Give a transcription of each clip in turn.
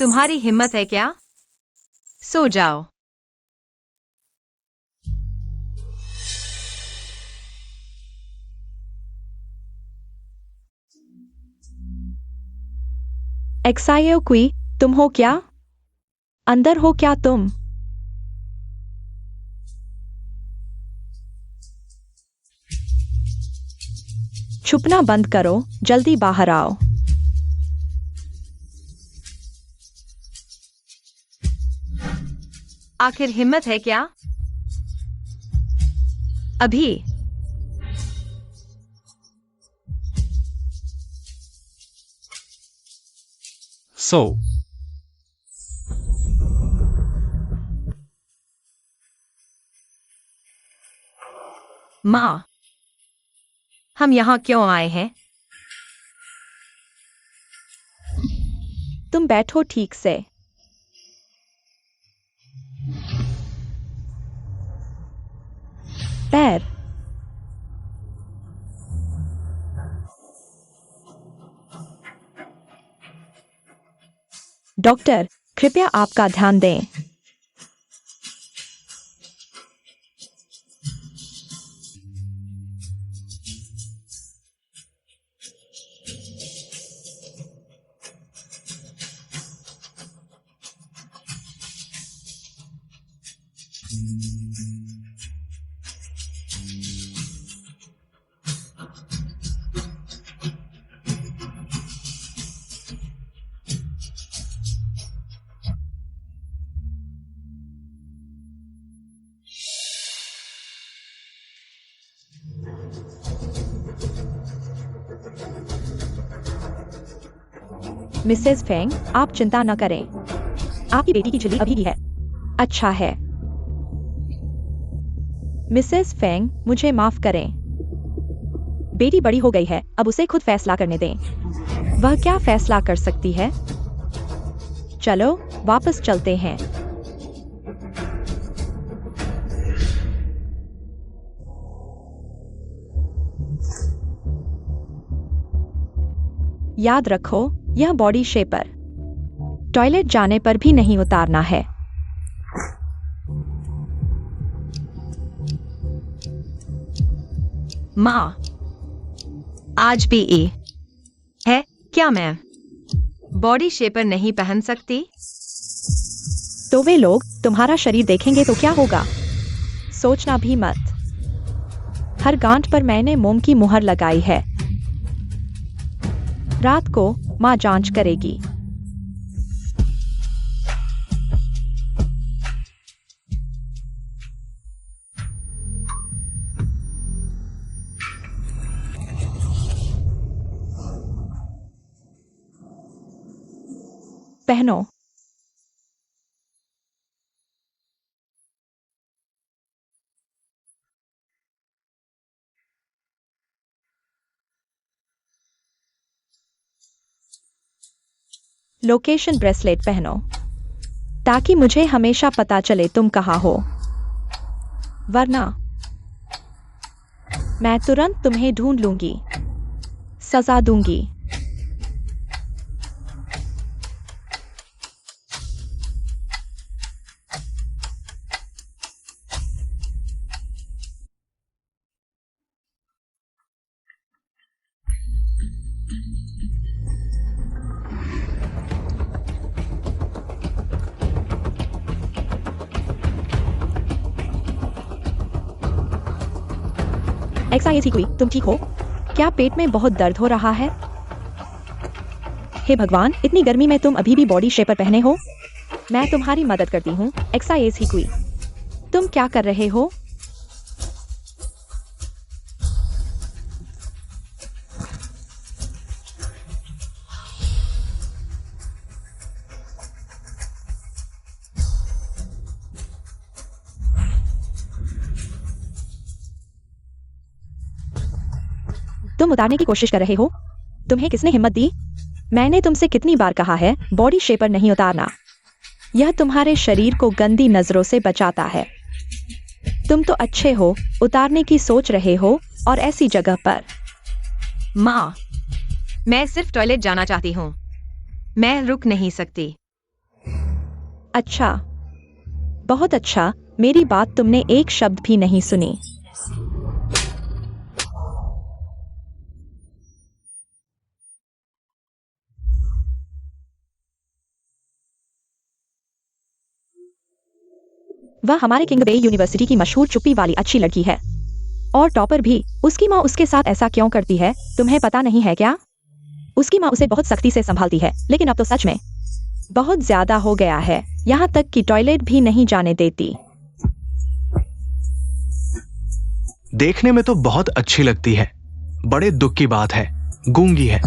तुम्हारी हिम्मत है क्या? सो जाओ। एक्सायो क्वी, तुम हो क्या? अंदर हो क्या तुम? छुपना बंद करो, जल्दी बाहर आओ। आखिर हिम्मत है क्या? अभी। So, माँ, हम यहाँ क्यों आए हैं? तुम बैठो ठीक से। पैर। डॉक्टर, कृपया आपका ध्यान दें। मिसेस फेंग, आप चिंता न करें। आपकी बेटी की झिल्ली अभी भी है। अच्छा है। मिसेस फेंग, मुझे माफ करें। बेटी बड़ी हो गई है, अब उसे खुद फैसला करने दें। वह क्या फैसला कर सकती है? चलो, वापस चलते हैं। याद रखो, यह बॉडी शेपर। टॉयलेट जाने पर भी नहीं उतारना है। माँ, आज भी है क्या मैं बॉडी शेपर नहीं पहन सकती? तो वे लोग तुम्हारा शरीर देखेंगे तो क्या होगा? सोचना भी मत। हर गांठ पर मैंने मोम की मुहर लगाई है। रात को माँ जांच करेगी। पहनो। लोकेशन ब्रेसलेट पहनो ताकि मुझे हमेशा पता चले तुम कहाँ हो। वरना मैं तुरंत तुम्हें ढूंढ लूंगी, सजा दूंगी। एक्साइज हुई, तुम ठीक हो? क्या पेट में बहुत दर्द हो रहा है? हे भगवान, इतनी गर्मी में तुम अभी भी बॉडी शेपर पहने हो? मैं तुम्हारी मदद करती हूँ। एक्साइज हुई, तुम क्या कर रहे हो? तुम उतारने की कोशिश कर रहे हो? तुम्हें किसने हिम्मत दी? मैंने तुमसे कितनी बार कहा है बॉडी शेपर नहीं उतारना। यह तुम्हारे शरीर को गंदी नजरों से बचाता है। तुम तो अच्छे हो, उतारने की सोच रहे हो, और ऐसी जगह पर। माँ, मैं सिर्फ टॉयलेट जाना चाहती हूँ। मैं रुक नहीं सकती। अच्छा, बहुत अच्छा। मेरी बात तुमने एक शब्द भी नहीं सुनी। वह हमारे किंग बे यूनिवर्सिटी की मशहूर चुप्पी वाली अच्छी लड़की है, और टॉपर भी। उसकी माँ उसके साथ ऐसा क्यों करती है, तुम्हें पता नहीं है क्या? उसकी माँ उसे बहुत सख्ती से संभालती है, लेकिन अब तो सच में बहुत ज्यादा हो गया है। यहाँ तक कि टॉयलेट भी नहीं जाने देती। देखने में तो बहुत अच्छी लगती है। बड़े दुख की बात है, गूंगी है।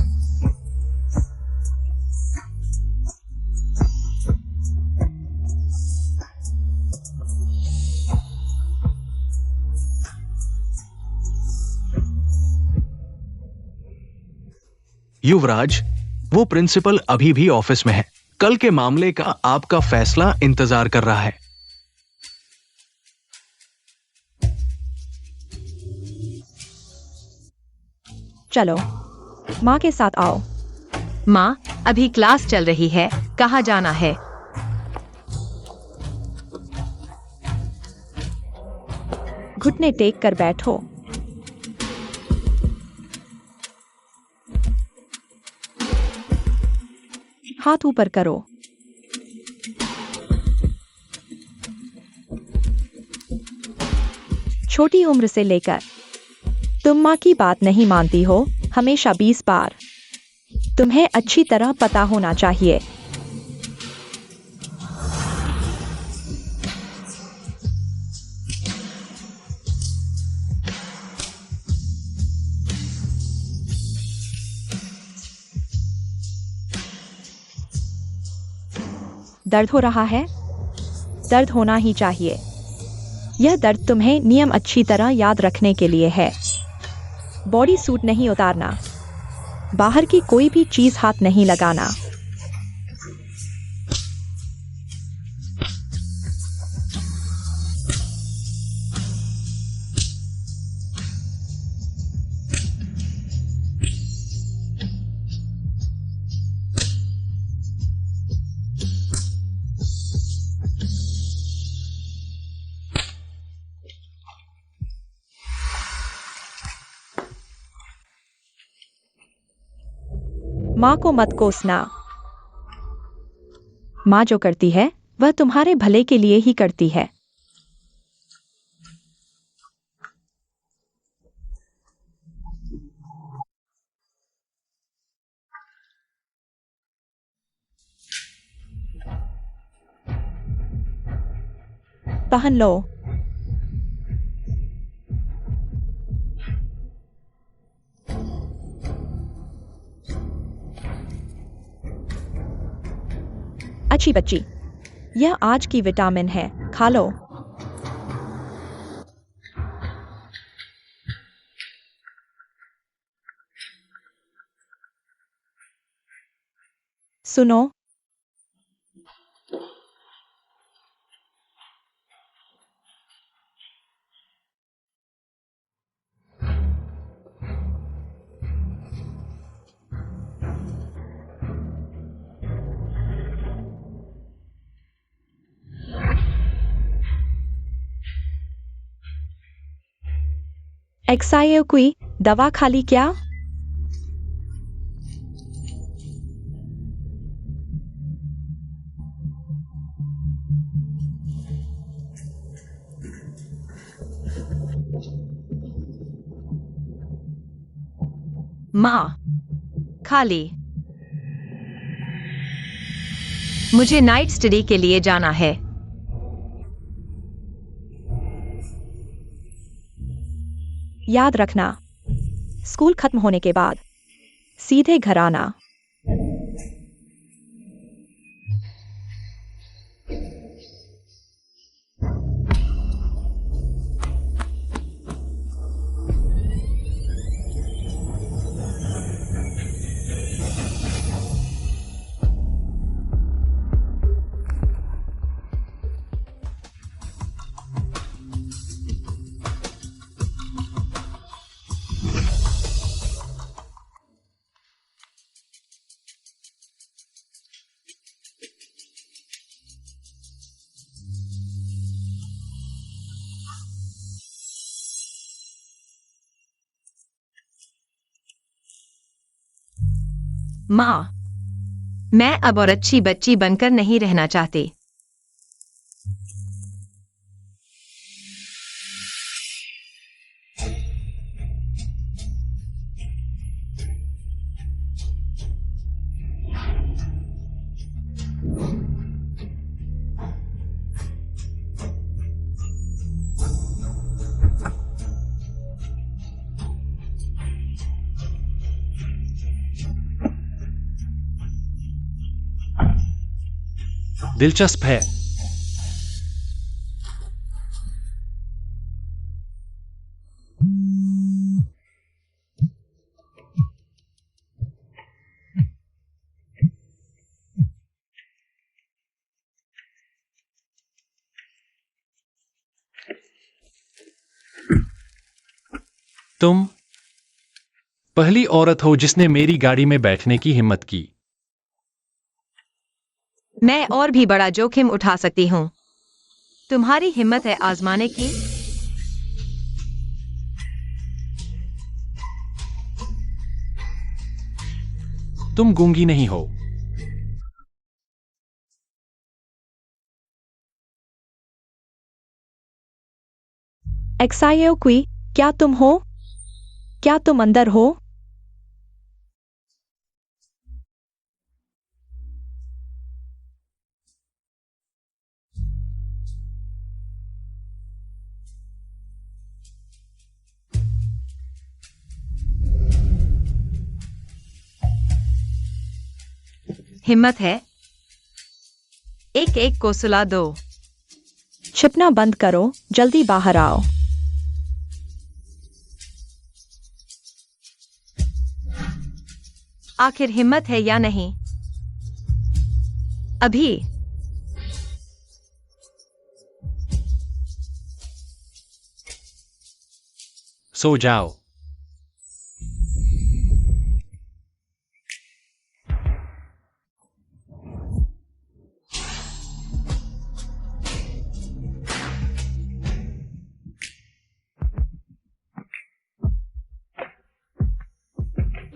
युवराज, वो प्रिंसिपल अभी भी ऑफिस में है। कल के मामले का आपका फैसला इंतजार कर रहा है। चलो, माँ के साथ आओ। माँ, अभी क्लास चल रही है, कहाँ जाना है? घुटने टेक कर बैठो। हाथ ऊपर करो। छोटी उम्र से लेकर तुम माँ की बात नहीं मानती हो, हमेशा 20 बार। तुम्हें अच्छी तरह पता होना चाहिए। दर्द हो रहा है? दर्द होना ही चाहिए। यह दर्द तुम्हें नियम अच्छी तरह याद रखने के लिए है। बॉडी सूट नहीं उतारना, बाहर की कोई भी चीज हाथ नहीं लगाना। माँ को मत कोसना। माँ जो करती है वह तुम्हारे भले के लिए ही करती है। पहन लो। अच्छी बच्ची, यह आज की विटामिन है, खा लो। सुनो, एक्साइयो कोई दवा खाली क्या? माँ, खाली। मुझे नाइट स्टडी के लिए जाना है। याद रखना, स्कूल खत्म होने के बाद सीधे घर आना। माँ, मैं अब और अच्छी बच्ची बनकर नहीं रहना चाहती। दिलचस्प है। तुम पहली औरत हो जिसने मेरी गाड़ी में बैठने की हिम्मत की। मैं और भी बड़ा जोखिम उठा सकती हूँ। तुम्हारी हिम्मत है आजमाने की? तुम गूंगी नहीं हो। एक्सायो क्वी, क्या तुम हो? क्या तुम अंदर हो? हिम्मत है? एक एक को सुला दो। छिपना बंद करो, जल्दी बाहर आओ। आखिर हिम्मत है या नहीं? अभी सो जाओ।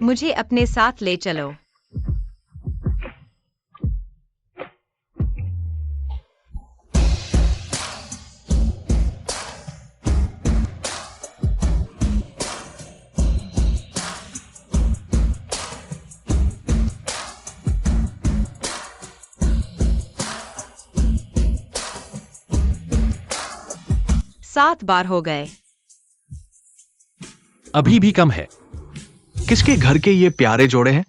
मुझे अपने साथ ले चलो। सात बार हो गए। अभी भी कम है। किसके घर के ये प्यारे जोड़े हैं?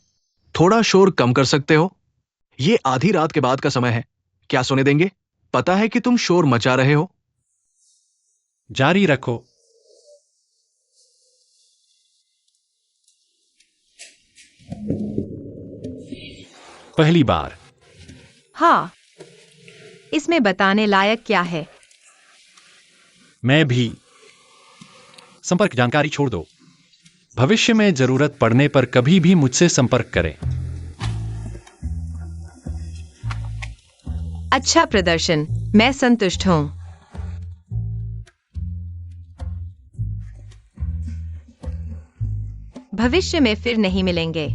थोड़ा शोर कम कर सकते हो? ये आधी रात के बाद का समय है। क्या सोने देंगे? पता है कि तुम शोर मचा रहे हो। जारी रखो। पहली बार। हाँ, इसमें बताने लायक क्या है? मैं भी। संपर्क जानकारी छोड़ दो। भविष्य में जरूरत पड़ने पर कभी भी मुझसे संपर्क करें। अच्छा प्रदर्शन, मैं संतुष्ट हूं। भविष्य में फिर नहीं मिलेंगे।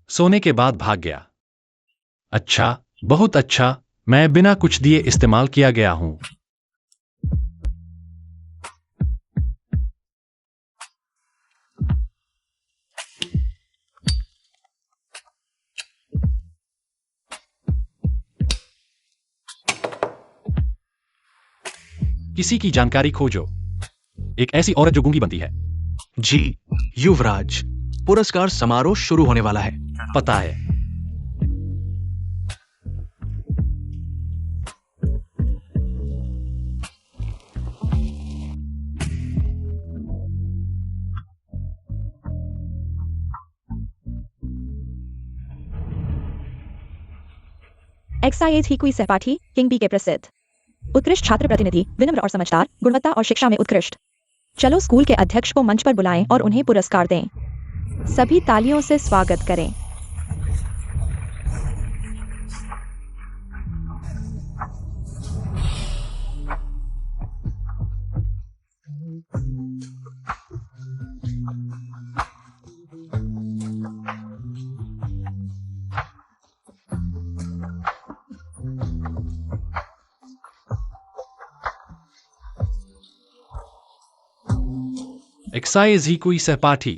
सोने के बाद भाग गया। अच्छा, बहुत अच्छा। मैं बिना कुछ दिए इस्तेमाल किया गया हूं। किसी की जानकारी खोजो। एक ऐसी औरत जो गूंगी बनती है। जी, युवराज, पुरस्कार समारोह शुरू होने वाला है। पता है। एक्साए थी क्वी सहपाठी, किंग बी के प्रसिद्ध उत्कृष्ट छात्र प्रतिनिधि, विनम्र और समझदार, गुणवत्ता और शिक्षा में उत्कृष्ट। चलो स्कूल के अध्यक्ष को मंच पर बुलाएं और उन्हें पुरस्कार दें। सभी तालियों से स्वागत करें। एक्साइज ही कोई सहपाठी।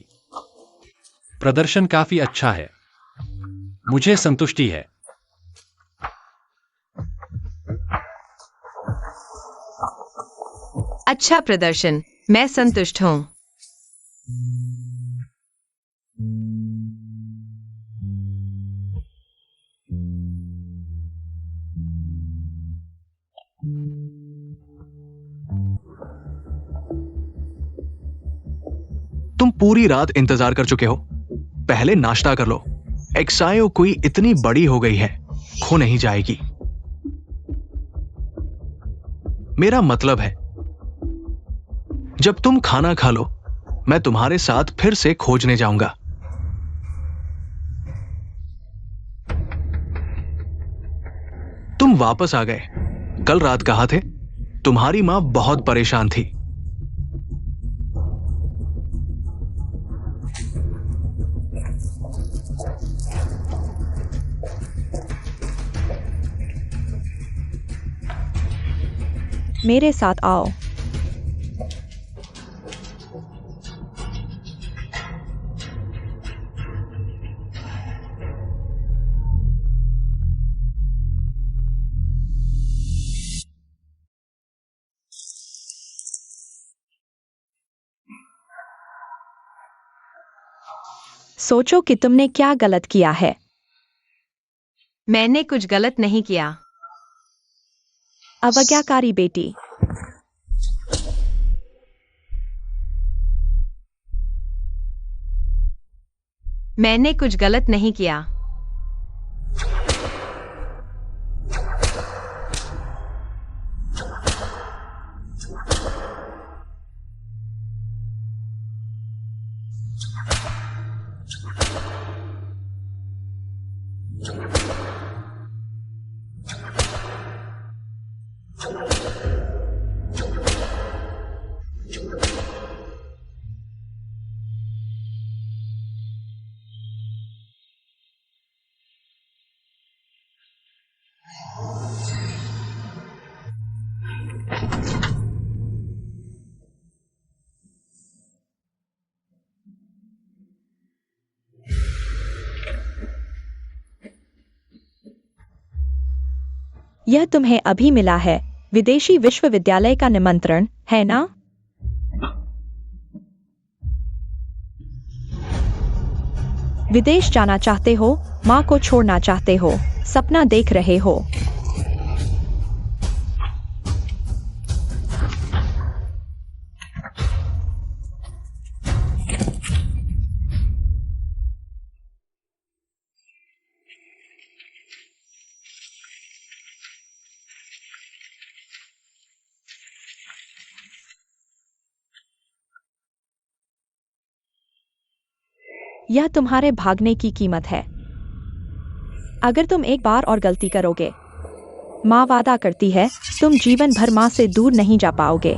प्रदर्शन काफी अच्छा है। मुझे संतुष्टि है। अच्छा प्रदर्शन, मैं संतुष्ट हूँ। तुम पूरी रात इंतजार कर चुके हो, पहले नाश्ता कर लो। एक्सायो कोई इतनी बड़ी हो गई है, खो नहीं जाएगी। मेरा मतलब है, जब तुम खाना खा लो, मैं तुम्हारे साथ फिर से खोजने जाऊंगा। तुम वापस आ गए। कल रात कहाँ थे? तुम्हारी मां बहुत परेशान थी। मेरे साथ आओ। सोचो कि तुमने क्या गलत किया है। मैंने कुछ गलत नहीं किया। अवज्ञाकारी बेटी। मैंने कुछ गलत नहीं किया। यह तुम्हें अभी मिला है, विदेशी विश्वविद्यालय का निमंत्रण, है ना? विदेश जाना चाहते हो, माँ को छोड़ना चाहते हो, सपना देख रहे हो। यह तुम्हारे भागने की कीमत है। अगर तुम एक बार और गलती करोगे, माँ वादा करती है, तुम जीवन भर माँ से दूर नहीं जा पाओगे।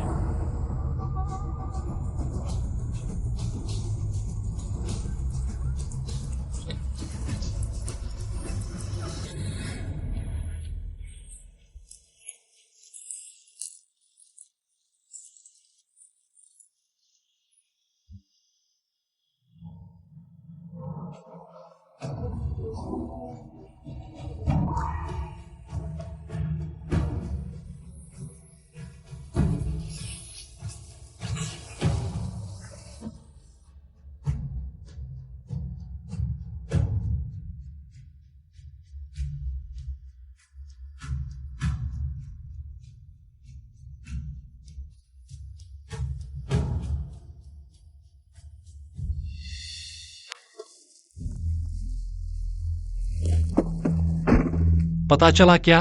पता चला क्या?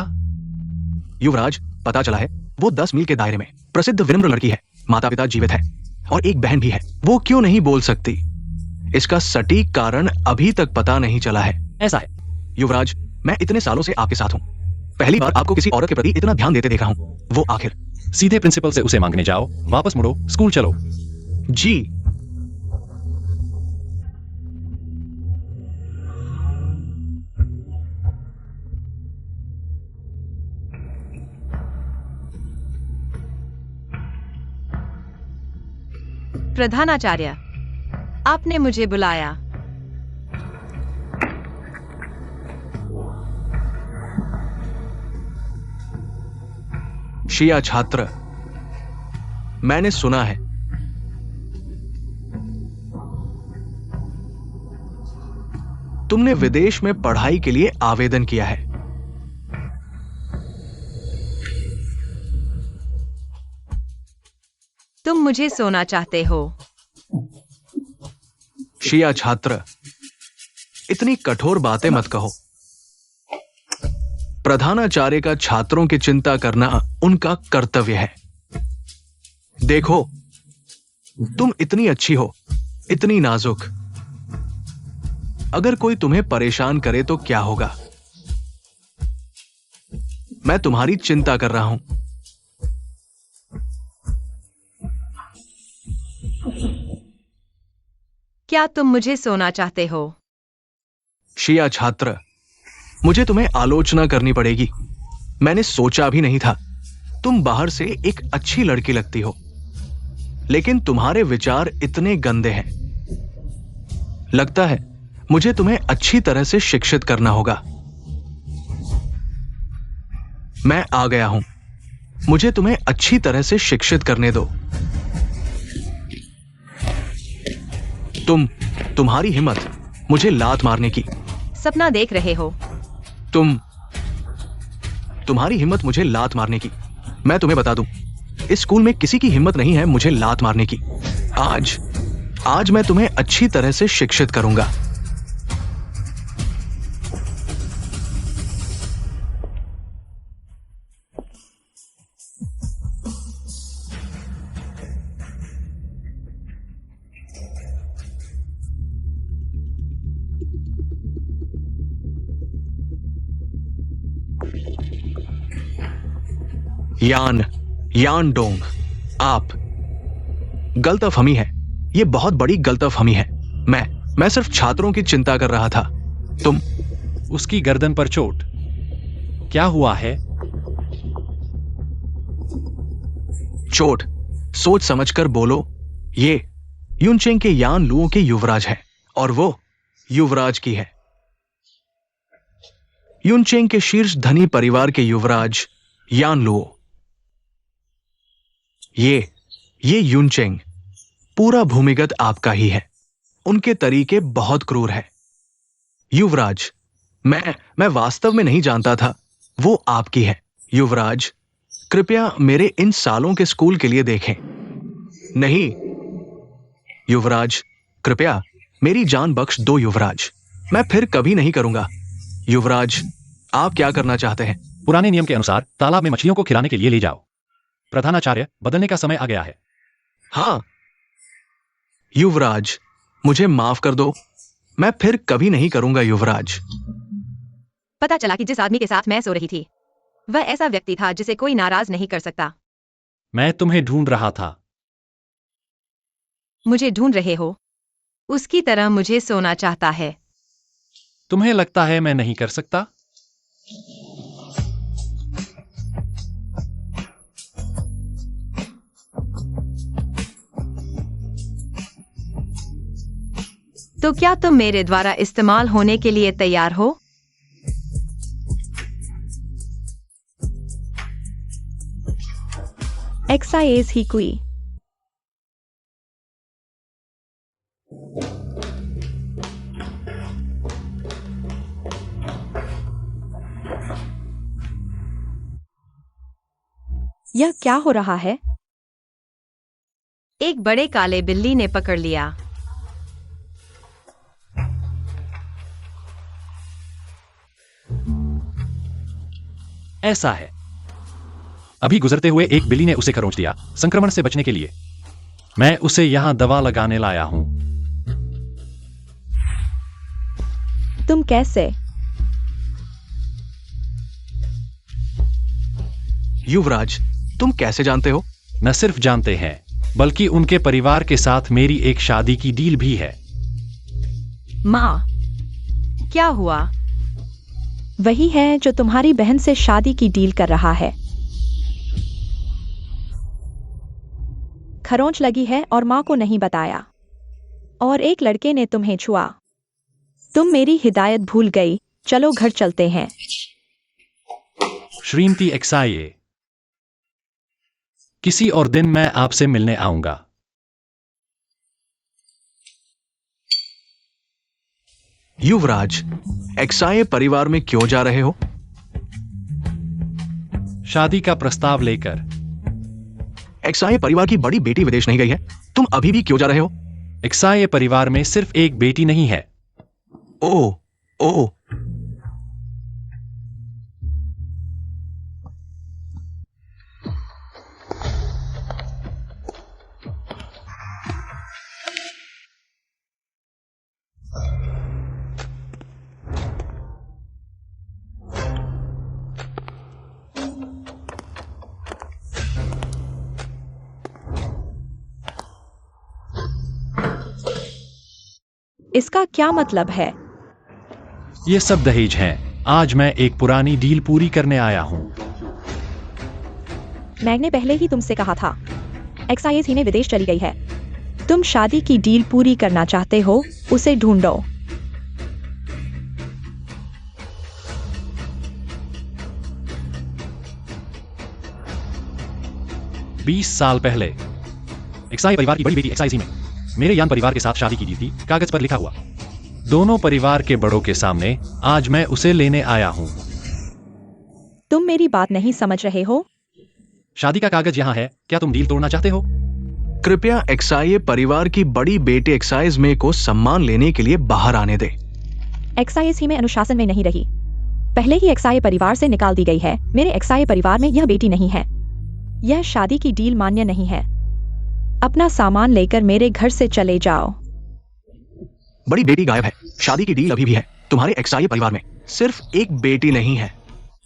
युवराज, पता चला है, वो 10 मील के दायरे में प्रसिद्ध विनम्र लड़की है। माता पिता जीवित है और एक बहन भी है। वो क्यों नहीं बोल सकती? इसका सटीक कारण अभी तक पता नहीं चला है। ऐसा है। युवराज, मैं इतने सालों से आपके साथ हूँ, पहली बार आपको किसी औरत के प्रति इतना ध्यान देते देखा हूँ। वो आखिर। सीधे प्रिंसिपल से उसे मांगने जाओ, वापस मुड़ो, स्कूल चलो। जी। प्रधानाचार्य, आपने मुझे बुलाया। शिया छात्र, मैंने सुना है तुमने विदेश में पढ़ाई के लिए आवेदन किया है। तुम मुझे सोना चाहते हो। शिया छात्र, इतनी कठोर बातें मत कहो। प्रधानाचार्य का छात्रों की चिंता करना उनका कर्तव्य है। देखो, तुम इतनी अच्छी हो, इतनी नाजुक। अगर कोई तुम्हें परेशान करे तो क्या होगा? मैं तुम्हारी चिंता कर रहा हूं। क्या तुम मुझे सोना चाहते हो? शिया छात्र, मुझे तुम्हें आलोचना करनी पड़ेगी। मैंने सोचा भी नहीं था। तुम बाहर से एक अच्छी लड़की लगती हो, लेकिन तुम्हारे विचार इतने गंदे हैं। लगता है मुझे तुम्हें अच्छी तरह से शिक्षित करना होगा। मैं आ गया हूं। मुझे तुम्हें अच्छी तरह से शिक्षित करने दो। तुम्हारी हिम्मत मुझे लात मारने की। सपना देख रहे हो? तुम्हारी हिम्मत मुझे लात मारने की। मैं तुम्हें बता दूं, इस स्कूल में किसी की हिम्मत नहीं है मुझे लात मारने की। आज मैं तुम्हें अच्छी तरह से शिक्षित करूंगा। यान डोंग, आप। गलतफहमी है, यह बहुत बड़ी गलतफहमी है। मैं सिर्फ छात्रों की चिंता कर रहा था। तुम। उसकी गर्दन पर चोट। क्या हुआ है? चोट? सोच समझकर बोलो। ये युनचेंग के यान लुओ के युवराज है और वो युवराज की है। युनचेंग के शीर्ष धनी परिवार के युवराज यान लुओ। ये युनचेंग पूरा भूमिगत आपका ही है। उनके तरीके बहुत क्रूर है। युवराज, मैं वास्तव में नहीं जानता था वो आपकी है। युवराज, कृपया मेरे इन सालों के स्कूल के लिए देखें। नहीं युवराज, कृपया मेरी जान बख्श दो युवराज। मैं फिर कभी नहीं करूंगा। युवराज, आप क्या करना चाहते हैं? पुराने नियम के अनुसार तालाब में मछलियों को खिलाने के लिए ले जाओ। प्रधानाचार्य, बदलने का समय आ गया है। हाँ युवराज, मुझे माफ कर दो। मैं फिर कभी नहीं करूंगा युवराज। पता चला कि जिस आदमी के साथ मैं सो रही थी, वह ऐसा व्यक्ति था जिसे कोई नाराज नहीं कर सकता। मैं तुम्हें ढूंढ रहा था। मुझे ढूंढ रहे हो? उसकी तरह मुझे सोना चाहता है। तुम्हें लगता है मैं नहीं कर सकता? तो क्या तुम मेरे द्वारा इस्तेमाल होने के लिए तैयार हो? एक्साइज ही कुई। यह क्या हो रहा है? एक बड़े काले बिल्ली ने पकड़ लिया। ऐसा है। अभी गुजरते हुए एक बिल्ली ने उसे खरोंच दिया। संक्रमण से बचने के लिए मैं उसे यहां दवा लगाने लाया हूं। तुम कैसे? युवराज, तुम कैसे जानते हो? न सिर्फ जानते हैं, बल्कि उनके परिवार के साथ मेरी एक शादी की डील भी है। माँ, क्या हुआ? वही है जो तुम्हारी बहन से शादी की डील कर रहा है। खरोंच लगी है और माँ को नहीं बताया। और एक लड़के ने तुम्हें छुआ। तुम मेरी हिदायत भूल गई। चलो घर चलते हैं। श्रीमती एक्साये, किसी और दिन मैं आपसे मिलने आऊंगा। युवराज, एक्साये परिवार में क्यों जा रहे हो? शादी का प्रस्ताव लेकर। एक्साये परिवार की बड़ी बेटी विदेश नहीं गई है, तुम अभी भी क्यों जा रहे हो? एक्साये परिवार में सिर्फ एक बेटी नहीं है। ओ, ओ, इसका क्या मतलब है? ये सब दहेज हैं। आज मैं एक पुरानी डील पूरी करने आया हूं। मैंने पहले ही तुमसे कहा था, एक्साइज ही ने विदेश चली गई है। तुम शादी की डील पूरी करना चाहते हो, उसे ढूंढो। बीस साल पहले एक्साई परिवार की बड़ी बेटी एक्साइज ही में मेरे यान परिवार के साथ शादी की दी थी, कागज पर लिखा हुआ। दोनों परिवार के बड़ों के सामने आज मैं उसे लेने आया हूं। तुम मेरी बात नहीं समझ रहे हो। शादी का कागज यहां है, क्या तुम डील तोड़ना चाहते हो? कृपया एक्साये परिवार की बड़ी बेटी एक्साइज में को सम्मान लेने के लिए बाहर आने दे। एक्साइज ही में अनुशासन में नहीं रही, पहले ही एक्साई परिवार से निकाल दी गई है। मेरे एक्साई परिवार में यह बेटी नहीं है। यह शादी की डील मान्य नहीं है। अपना सामान लेकर मेरे घर से चले जाओ। बड़ी बेटी गायब है, शादी की डील अभी भी है। तुम्हारे एक्साये परिवार में सिर्फ एक बेटी नहीं है।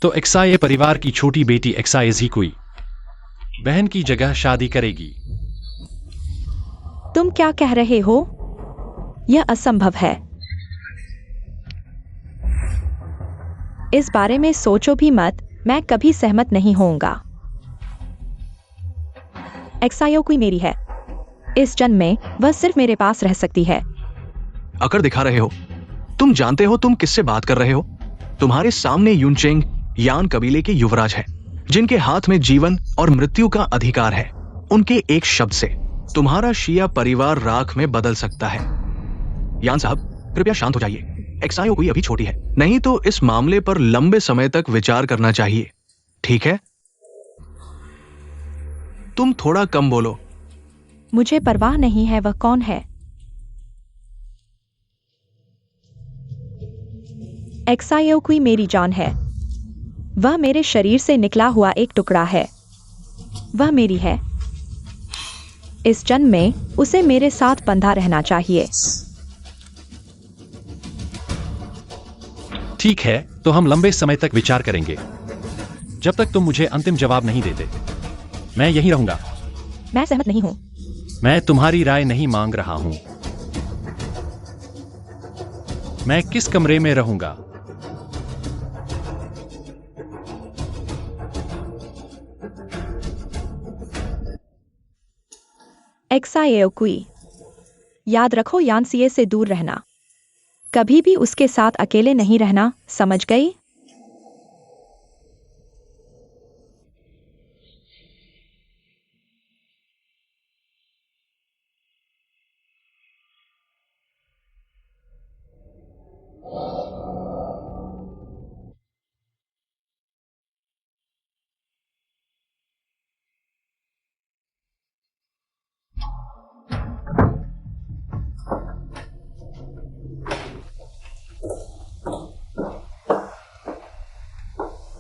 तो एक्साई परिवार की छोटी बेटी एक्साइज ही कोई बहन की जगह शादी करेगी। तुम क्या कह रहे हो? यह असंभव है। इस बारे में सोचो भी मत, मैं कभी सहमत नहीं होऊंगा। एक्सायो कोई मेरी है। इस जन्म में वह सिर्फ मेरे पास रह सकती है। अकड़ दिखा रहे हो। तुम जानते हो तुम किससे बात कर रहे हो? तुम्हारे सामने यूनचेंग यान कबीले के युवराज हैं, जिनके हाथ में जीवन और मृत्यु का अधिकार है। उनके एक शब्द से तुम्हारा शिया परिवार राख में बदल सकता है। यान साहब, कृपया शांत हो जाइए। एक्सायो कोई अभी छोटी है, नहीं तो इस मामले पर लंबे समय तक विचार करना चाहिए। ठीक है? तुम थोड़ा कम बोलो। मुझे परवाह नहीं है वह कौन है। एक्सायो कोई मेरी जान है। वह मेरे शरीर से निकला हुआ एक टुकड़ा है। वह मेरी है। इस जन्म में उसे मेरे साथ बंधा रहना चाहिए। ठीक है, तो हम लंबे समय तक विचार करेंगे, जब तक तुम मुझे अंतिम जवाब नहीं देते। मैं यहीं रहूंगा। मैं सहमत नहीं हूं। मैं तुम्हारी राय नहीं मांग रहा हूं। मैं किस कमरे में रहूंगा? एक्सायो कोई, याद रखो यानसीए से दूर रहना। कभी भी उसके साथ अकेले नहीं रहना, समझ गई?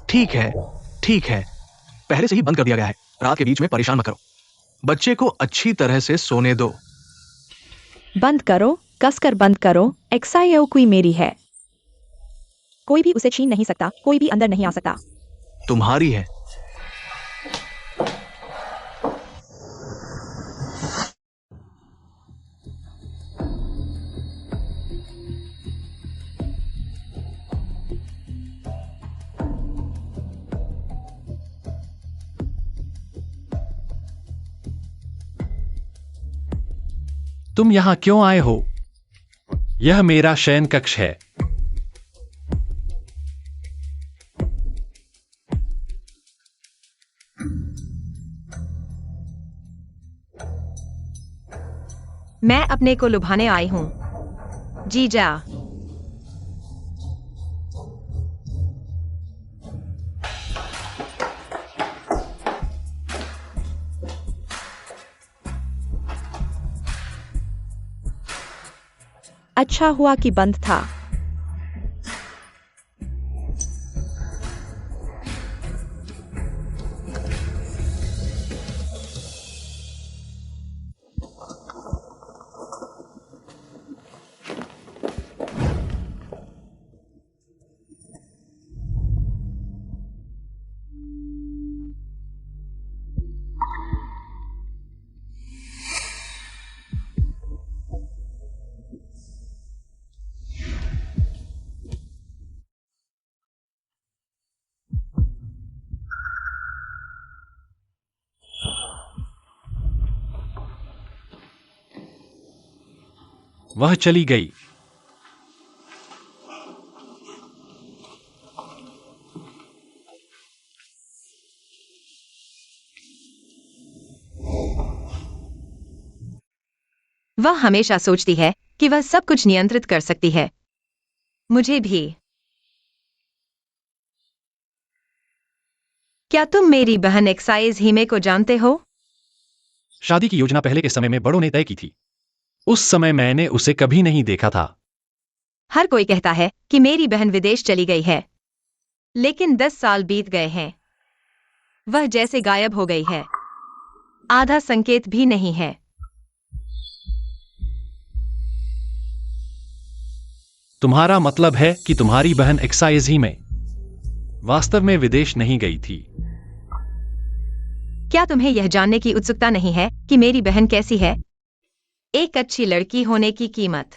ठीक है, ठीक है। पहले से ही बंद कर दिया गया है। रात के बीच में परेशान मत करो। बच्चे को अच्छी तरह से सोने दो। बंद करो, कसकर बंद करो। एक्सायो कोई मेरी है। कोई भी उसे छीन नहीं सकता, कोई भी अंदर नहीं आ सकता। तुम्हारी है। तुम यहां क्यों आए हो? यह मेरा शयन कक्ष है। मैं अपने को लुभाने आई हूं। जीजा। अच्छा हुआ कि बंद था। वह चली गई। वह हमेशा सोचती है कि वह सब कुछ नियंत्रित कर सकती है। मुझे भी। क्या तुम मेरी बहन एक्साइज हीमे को जानते हो? शादी की योजना पहले के समय में बड़ों ने तय की थी। उस समय मैंने उसे कभी नहीं देखा था। हर कोई कहता है कि मेरी बहन विदेश चली गई है, लेकिन 10 साल बीत गए हैं। वह जैसे गायब हो गई है। आधा संकेत भी नहीं है। तुम्हारा मतलब है कि तुम्हारी बहन एक्साइज ही में वास्तव में विदेश नहीं गई थी? क्या तुम्हें यह जानने की उत्सुकता नहीं है कि मेरी बहन कैसी है? एक अच्छी लड़की होने की कीमत,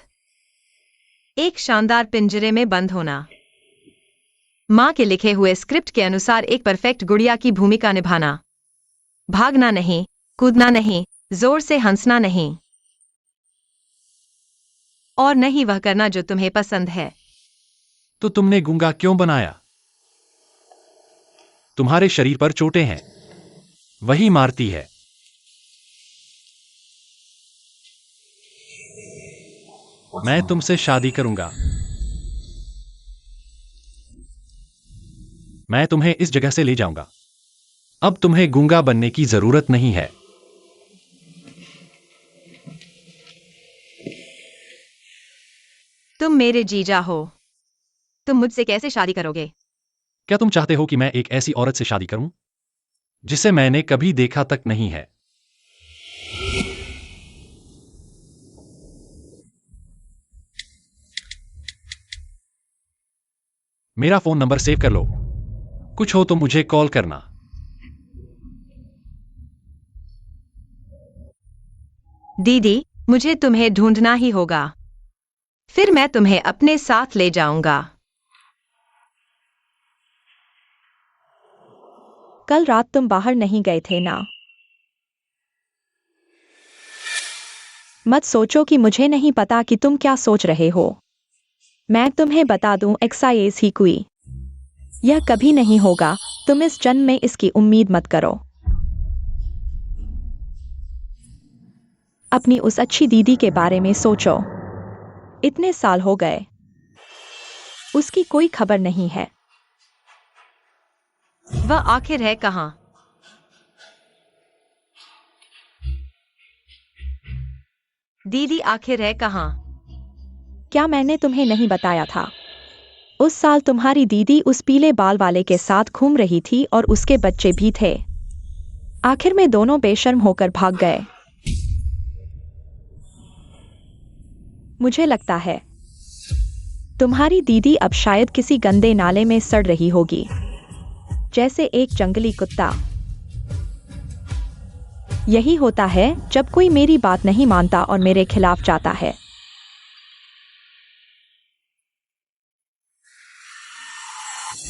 एक शानदार पिंजरे में बंद होना, मां के लिखे हुए स्क्रिप्ट के अनुसार एक परफेक्ट गुड़िया की भूमिका निभाना, भागना नहीं, कूदना नहीं, जोर से हंसना नहीं, और नहीं वह करना जो तुम्हें पसंद है। तो तुमने गूंगा क्यों बनाया? तुम्हारे शरीर पर चोटें हैं, वही मारती है। मैं तुमसे शादी करूंगा। मैं तुम्हें इस जगह से ले जाऊंगा। अब तुम्हें गूंगा बनने की जरूरत नहीं है। तुम मेरे जीजा हो। तुम मुझसे कैसे शादी करोगे? क्या तुम चाहते हो कि मैं एक ऐसी औरत से शादी करूं जिसे मैंने कभी देखा तक नहीं है? मेरा फोन नंबर सेव कर लो। कुछ हो तो मुझे कॉल करना। दीदी, मुझे तुम्हें ढूंढना ही होगा। फिर मैं तुम्हें अपने साथ ले जाऊंगा। कल रात तुम बाहर नहीं गए थे ना? मत सोचो कि मुझे नहीं पता कि तुम क्या सोच रहे हो। मैं तुम्हें बता दूं, एक्साइज ही कोई यह कभी नहीं होगा। तुम इस जन्म में इसकी उम्मीद मत करो। अपनी उस अच्छी दीदी के बारे में सोचो। इतने साल हो गए, उसकी कोई खबर नहीं है। वह आखिर है कहां? दीदी आखिर है कहां? क्या मैंने तुम्हें नहीं बताया था? उस साल तुम्हारी दीदी उस पीले बाल वाले के साथ घूम रही थी और उसके बच्चे भी थे। आखिर में दोनों बेशर्म होकर भाग गए। मुझे लगता है तुम्हारी दीदी अब शायद किसी गंदे नाले में सड़ रही होगी, जैसे एक जंगली कुत्ता। यही होता है जब कोई मेरी बात नहीं मानता और मेरे खिलाफ जाता है।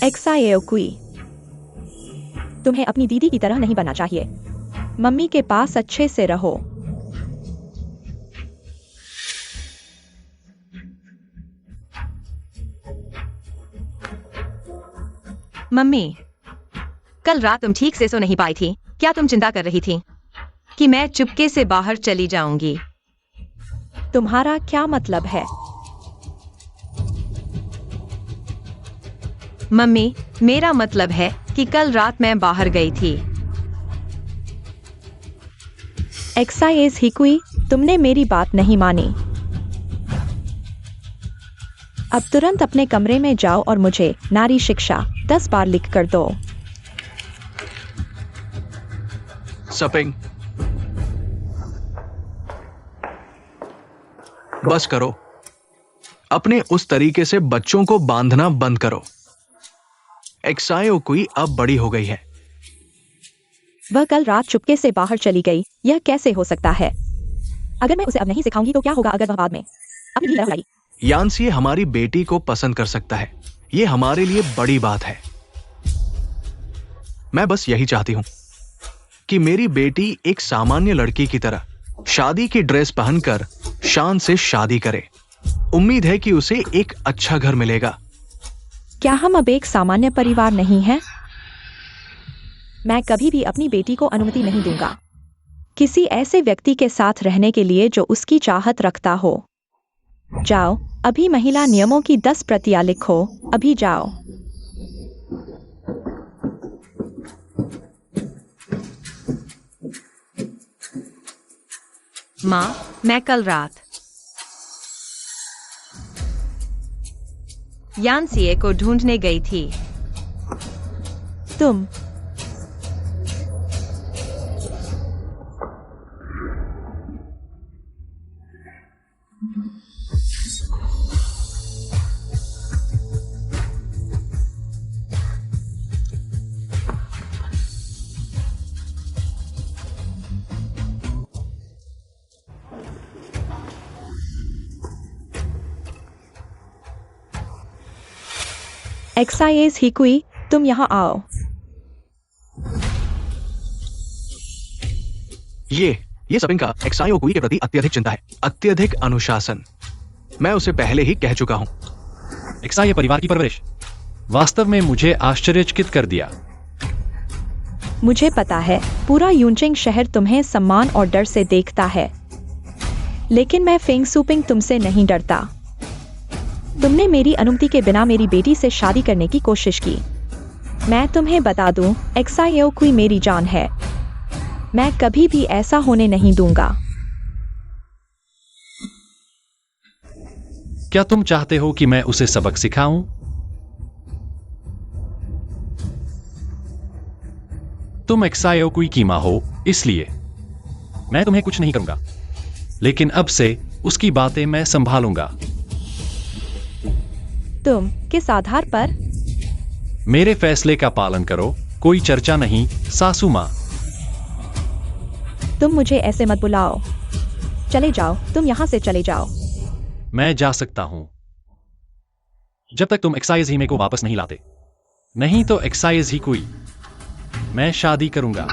एक्साएओकुई, तुम्हें अपनी दीदी की तरह नहीं बनना चाहिए। मम्मी के पास अच्छे से रहो। मम्मी, कल रात तुम ठीक से सो नहीं पाई थी। क्या तुम चिंता कर रही थी कि मैं चुपके से बाहर चली जाऊंगी? तुम्हारा क्या मतलब है? मम्मी, मेरा मतलब है कि कल रात मैं बाहर गई थी। एक्साइज हिकुई, तुमने मेरी बात नहीं मानी। अब तुरंत अपने कमरे में जाओ और मुझे नारी शिक्षा 10 बार लिख कर दो। सपिंग, बस करो। अपने उस तरीके से बच्चों को बांधना बंद करो। एक्सायो कोई अब बड़ी हो गई है। वह कल रात चुपके से बाहर चली गई, यह कैसे हो सकता है? अगर मैं उसे अब नहीं सिखाऊंगी तो क्या होगा अगर वह बाद में अपनी तरह उड़ाई? यानसी हमारी बेटी को पसंद कर सकता है, यह हमारे लिए बड़ी बात है। मैं बस यही चाहती हूं कि मेरी बेटी एक सामान्य लड़की की तरह शादी की ड्रेस पहनकर शान से शादी करे। उम्मीद है कि उसे एक अच्छा घर मिलेगा। क्या हम अब एक सामान्य परिवार नहीं हैं? मैं कभी भी अपनी बेटी को अनुमति नहीं दूंगा किसी ऐसे व्यक्ति के साथ रहने के लिए जो उसकी चाहत रखता हो। जाओ, अभी महिला नियमों की 10 प्रतियां लिखो। अभी जाओ। माँ, मैं कल रात यानसीए को ढूंढने गई थी। तुम एक्साइज हिकुई, तुम यहाँ आओ। ये सपिंग का एक्सायो कुई के प्रति अत्यधिक चिंता है, अत्यधिक अनुशासन। मैं उसे पहले ही कह चुका हूं। एक्साई परिवार की परवरिश वास्तव में मुझे आश्चर्यचकित कर दिया। मुझे पता है, पूरा यूनचिंग शहर तुम्हें सम्मान और डर से देखता है, लेकिन मैं फेंग सुपिंग तुमसे नहीं डरता। तुमने मेरी अनुमति के बिना मेरी बेटी से शादी करने की कोशिश की। मैं तुम्हें बता दूं, एक्सायो कुई मेरी जान है। मैं कभी भी ऐसा होने नहीं दूंगा। क्या तुम चाहते हो कि मैं उसे सबक सिखाऊं? तुम एक्सायो कुई की मां हो, इसलिए मैं तुम्हें कुछ नहीं करूंगा, लेकिन अब से उसकी बातें मैं संभालूंगा। तुम किस आधार पर? मेरे फैसले का पालन करो, कोई चर्चा नहीं, सासू मां। तुम मुझे ऐसे मत बुलाओ। चले जाओ, तुम यहां से चले जाओ। मैं जा सकता हूं जब तक तुम एक्साइज ही को वापस नहीं लाते। नहीं तो एक्साइज ही कोई मैं शादी करूंगा।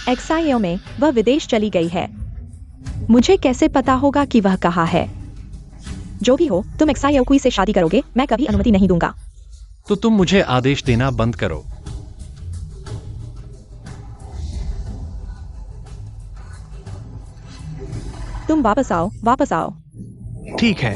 एक्सायो में वह विदेश चली गई है। मुझे कैसे पता होगा कि वह कहाँ है? जो भी हो, तुम एक्सायो कुई से शादी करोगे, मैं कभी अनुमति नहीं दूंगा। तो तुम मुझे आदेश देना बंद करो। तुम वापस आओ, वापस आओ। ठीक है।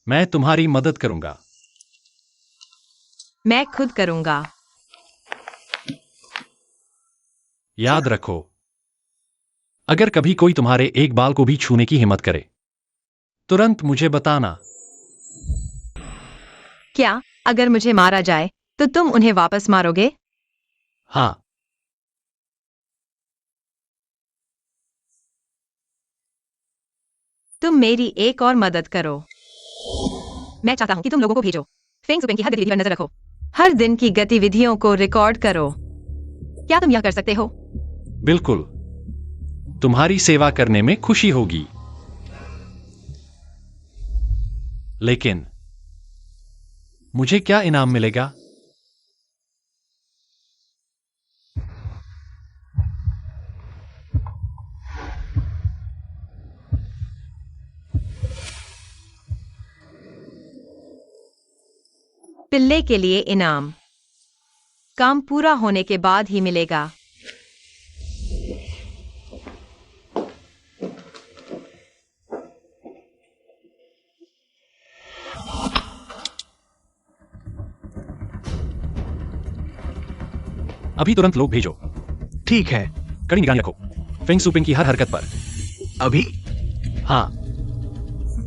मैं तुम्हारी मदद करूंगा। मैं खुद करूंगा। याद रखो, अगर कभी कोई तुम्हारे एक बाल को भी छूने की हिम्मत करे, तुरंत मुझे बताना। क्या अगर मुझे मारा जाए तो तुम उन्हें वापस मारोगे? हाँ। तुम मेरी एक और मदद करो। मैं चाहता हूं कि तुम लोगों को भेजो। फेंग सुपिंग की हर गतिविधि पर नजर रखो। हर दिन की गतिविधियों को रिकॉर्ड करो। क्या तुम यह कर सकते हो? बिल्कुल। तुम्हारी सेवा करने में खुशी होगी। लेकिन मुझे क्या इनाम मिलेगा? पिल्ले के लिए इनाम काम पूरा होने के बाद ही मिलेगा। अभी तुरंत लोग भेजो। ठीक है। कड़ी निगरानी रखो फेंग सुपिंग की हर हरकत पर। अभी? हाँ,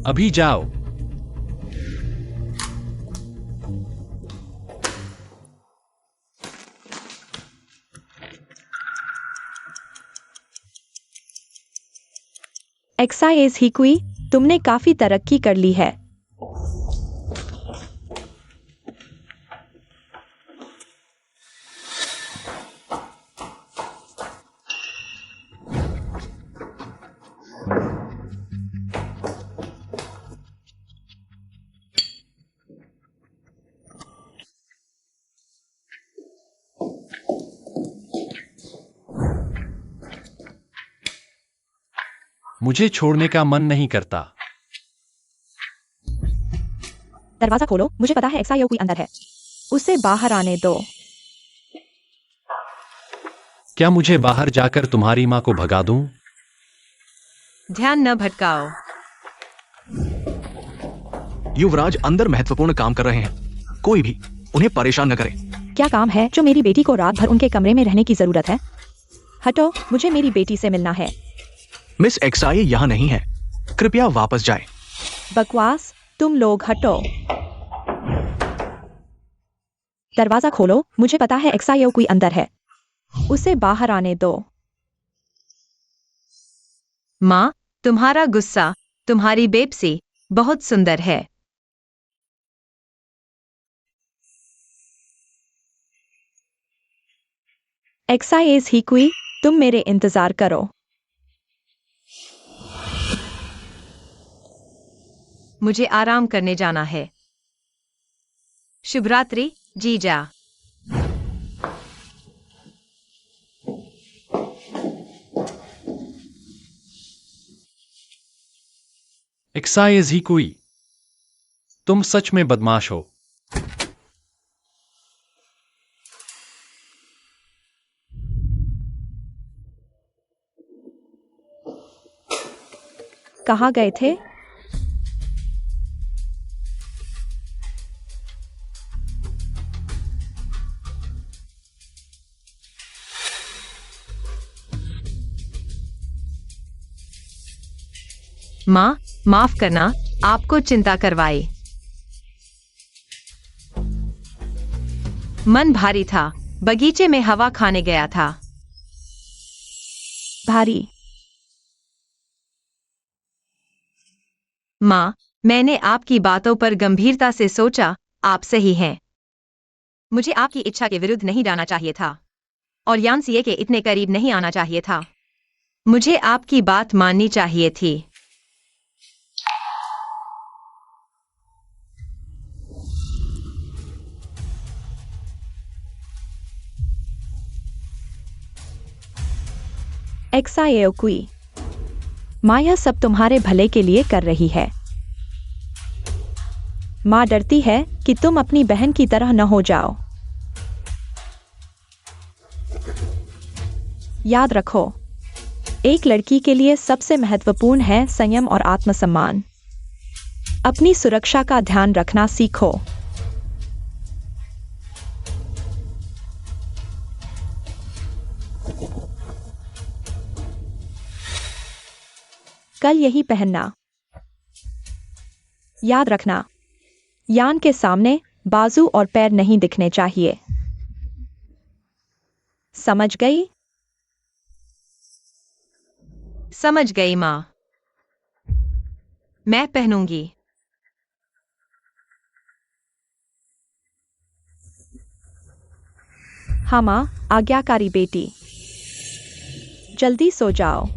अभी जाओ। एक्साइज हिकुई, तुमने काफी तरक्की कर ली है। मुझे छोड़ने का मन नहीं करता। दरवाजा खोलो, मुझे पता है एक्सायो कोई अंदर है। उसे बाहर आने दो। क्या मुझे बाहर जाकर तुम्हारी मां को भगा दूं? ध्यान न भटकाओ। युवराज अंदर महत्वपूर्ण काम कर रहे हैं, कोई भी उन्हें परेशान न करे। क्या काम है जो मेरी बेटी को रात भर उनके कमरे में रहने की जरूरत है? हटो, मुझे मेरी बेटी से मिलना है। मिस एक्साई यहाँ नहीं है, कृपया वापस जाए। बकवास, तुम लोग हटो। दरवाजा खोलो, मुझे पता है एक्सायो कोई अंदर है। उसे बाहर आने दो। माँ, तुम्हारा गुस्सा, तुम्हारी बेबसी बहुत सुंदर है। एक्साइज हिकुई, तुम मेरे इंतजार करो। मुझे आराम करने जाना है। शुभ रात्रि, जीजा। एक्साइज ही कोई, तुम सच में बदमाश हो। कहाँ गए थे? माँ, माफ करना, आपको चिंता करवाई। मन भारी था, बगीचे में हवा खाने गया था। भारी? माँ, मैंने आपकी बातों पर गंभीरता से सोचा, आप सही हैं। मुझे आपकी इच्छा के विरुद्ध नहीं जाना चाहिए था और यानसीए के इतने करीब नहीं आना चाहिए था। मुझे आपकी बात माननी चाहिए थी। एक्सायोकुई, माँ यह सब तुम्हारे भले के लिए कर रही है। माँ डरती है कि तुम अपनी बहन की तरह न हो जाओ। याद रखो, एक लड़की के लिए सबसे महत्वपूर्ण है संयम और आत्मसम्मान। अपनी सुरक्षा का ध्यान रखना सीखो। कल यही पहनना। याद रखना, यान के सामने बाजू और पैर नहीं दिखने चाहिए। समझ गई? समझ गई माँ। मैं पहनूंगी। हाँ माँ, आज्ञाकारी बेटी। जल्दी सो जाओ।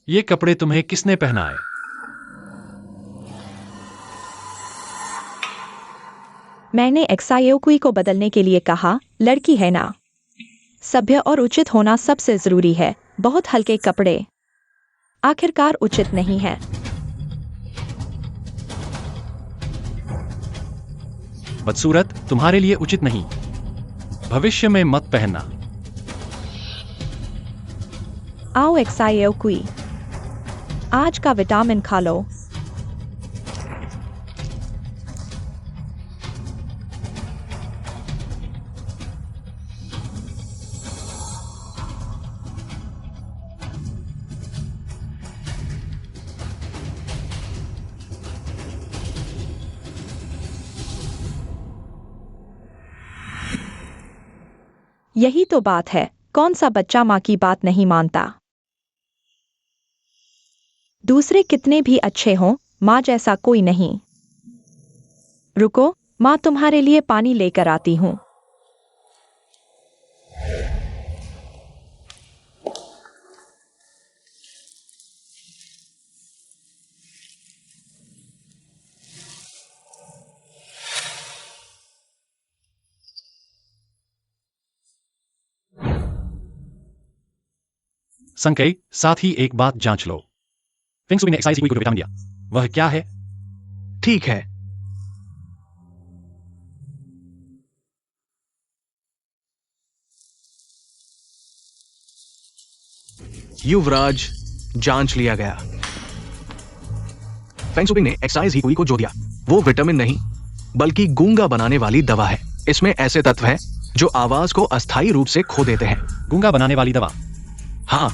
ये कपड़े तुम्हें किसने पहनाए? मैंने एक्सायोकुई को बदलने के लिए कहा, लड़की है ना। सभ्य और उचित होना सबसे जरूरी है। बहुत हल्के कपड़े आखिरकार उचित नहीं है। बदसूरत, तुम्हारे लिए उचित नहीं। भविष्य में मत पहनना। आओ एक्सायोकुई, आज का विटामिन खा लो। यही तो बात है, कौन सा बच्चा माँ की बात नहीं मानता। दूसरे कितने भी अच्छे हों, माँ जैसा कोई नहीं। रुको, माँ तुम्हारे लिए पानी लेकर आती हूँ। संकई, साथ ही एक बात जांच लो। फेंगसुई ने एक्साइज को विटामिन दिया, वह क्या है? ठीक है। युवराज, जांच लिया गया। फेंगसुई ने एक्साइज हीकुई को जो दिया वो विटामिन नहीं बल्कि गूंगा बनाने वाली दवा है। इसमें ऐसे तत्व है जो आवाज को अस्थायी रूप से खो देते हैं। गूंगा बनाने वाली दवा? हाँ,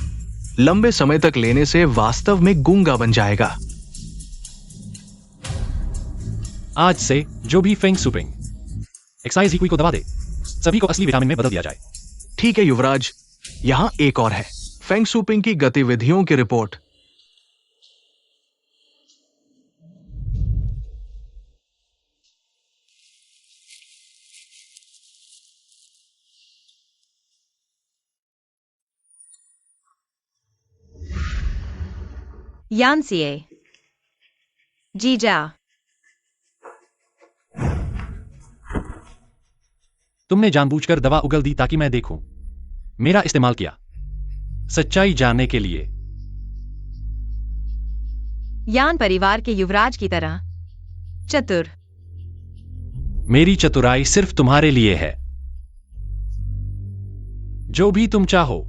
लंबे समय तक लेने से वास्तव में गूंगा बन जाएगा। आज से जो भी फेंग सुपिंग एक्साइज हीकुई को दवा दे, सभी को असली विटामिन में बदल दिया जाए। ठीक है युवराज, यहां एक और है। फेंग सुपिंग की गतिविधियों की रिपोर्ट। यानसिए, जीजा, तुमने जानबूझकर दवा उगल दी ताकि मैं देखूं। मेरा इस्तेमाल किया, सच्चाई जानने के लिए। यान परिवार के युवराज की तरह चतुर। मेरी चतुराई सिर्फ तुम्हारे लिए है। जो भी तुम चाहो,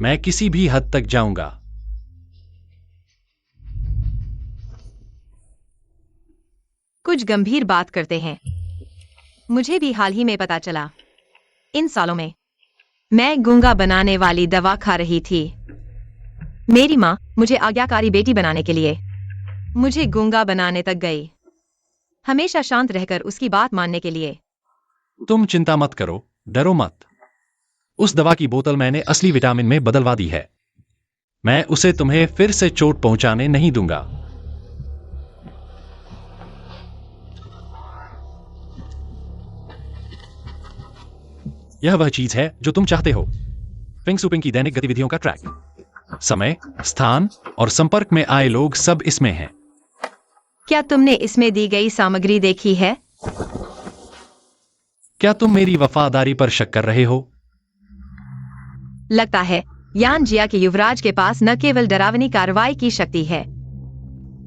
मैं किसी भी हद तक जाऊंगा। कुछ गंभीर बात करते हैं। मुझे भी हाल ही में पता चला, इन सालों में मैं गूंगा बनाने वाली दवा खा रही थी। मेरी माँ मुझे आज्ञाकारी बेटी बनाने के लिए मुझे गूंगा बनाने तक गई, हमेशा शांत रहकर उसकी बात मानने के लिए। तुम चिंता मत करो, डरो मत। उस दवा की बोतल मैंने असली विटामिन में बदलवा दी है। मैं उसे तुम्हें फिर से चोट पहुंचाने नहीं दूंगा। यह वह चीज है जो तुम चाहते हो। फेंग सुपिंग की दैनिक गतिविधियों का ट्रैक, समय, स्थान और संपर्क में आए लोग सब इसमें हैं। क्या तुमने इसमें दी गई सामग्री देखी है? क्या तुम मेरी वफादारी पर शक कर रहे हो? लगता है यान जिया के युवराज के पास न केवल डरावनी कार्रवाई की शक्ति है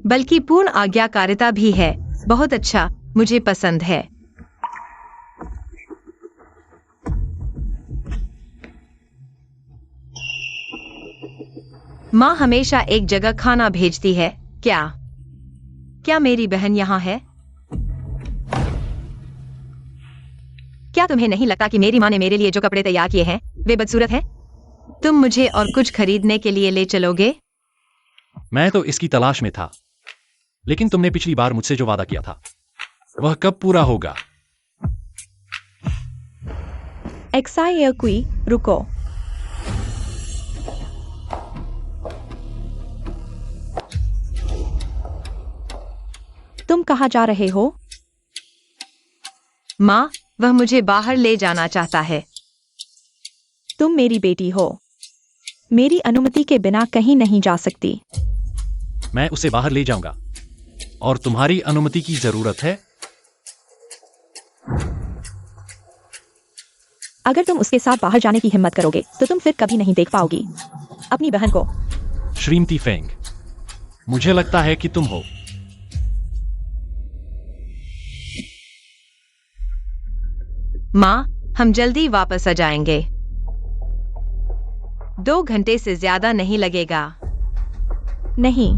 बल्कि पूर्ण आज्ञाकारिता भी है। बहुत अच्छा, मुझे पसंद है। माँ हमेशा एक जगह खाना भेजती है। क्या मेरी बहन यहाँ है? क्या तुम्हें नहीं लगता कि मेरी माँ ने मेरे लिए जो कपड़े तैयार किए हैं वे बदसूरत हैं? तुम मुझे और कुछ खरीदने के लिए ले चलोगे? मैं तो इसकी तलाश में था, लेकिन तुमने पिछली बार मुझसे जो वादा किया था वह कब पूरा होगा? एक्सायोकुई, रुको। तुम कहाँ जा रहे हो? माँ, वह मुझे बाहर ले जाना चाहता है। तुम मेरी बेटी हो। मेरी अनुमति के बिना कहीं नहीं जा सकती। मैं उसे बाहर ले जाऊंगा और तुम्हारी अनुमति की जरूरत है। अगर तुम उसके साथ बाहर जाने की हिम्मत करोगे तो तुम फिर कभी नहीं देख पाओगी अपनी बहन को। श्रीमती फेंग, मुझे लगता है कि तुम हो। माँ, हम जल्दी वापस आ जाएंगे। 2 घंटे से ज्यादा नहीं लगेगा। नहीं,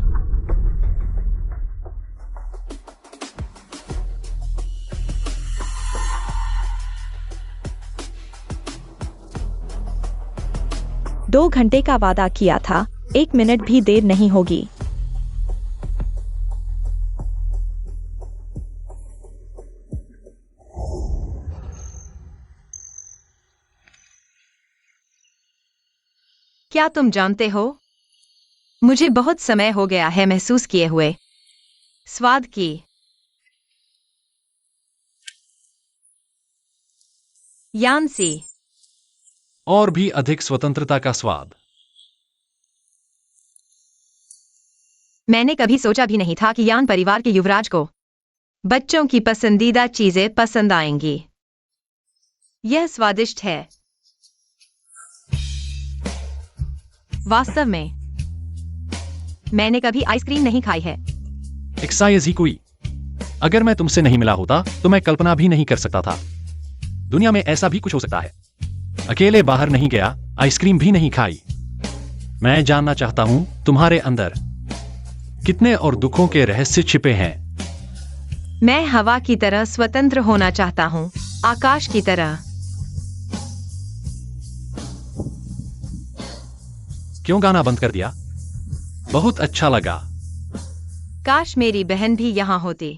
दो घंटे का वादा किया था, 1 मिनट भी देर नहीं होगी। क्या तुम जानते हो, मुझे बहुत समय हो गया है महसूस किए हुए स्वाद की। यान्सी, और भी अधिक स्वतंत्रता का स्वाद। मैंने कभी सोचा भी नहीं था कि यान परिवार के युवराज को बच्चों की पसंदीदा चीजें पसंद आएंगी। यह स्वादिष्ट है। वास्तव में मैंने कभी आइसक्रीम नहीं खाई है। एक्साइज ही कोई। अगर मैं तुमसे नहीं मिला होता तो मैं कल्पना भी नहीं कर सकता था। दुनिया में ऐसा भी कुछ हो सकता है। अकेले बाहर नहीं गया, आइसक्रीम भी नहीं खाई। मैं जानना चाहता हूं तुम्हारे अंदर कितने और दुखों के रहस्य छिपे हैं। मैं हवा की तरह स्वतंत्र होना चाहता हूं, आकाश की तरह। क्यों गाना बंद कर दिया? बहुत अच्छा लगा। काश मेरी बहन भी यहां होती।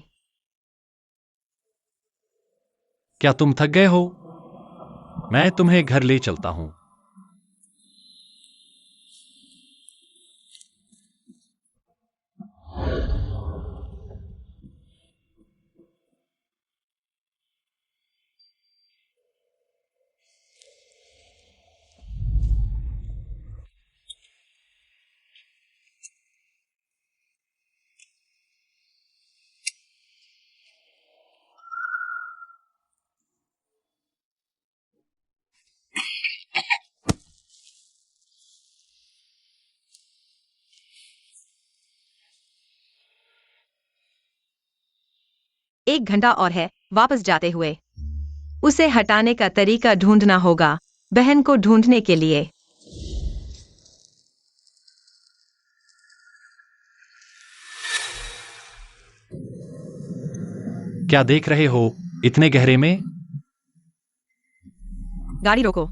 क्या तुम थक गए हो? मैं तुम्हें घर ले चलता हूं। एक घंटा और है वापस जाते हुए। उसे हटाने का तरीका ढूंढना होगा, बहन को ढूंढने के लिए। क्या देख रहे हो इतने गहरे में? गाड़ी रोको।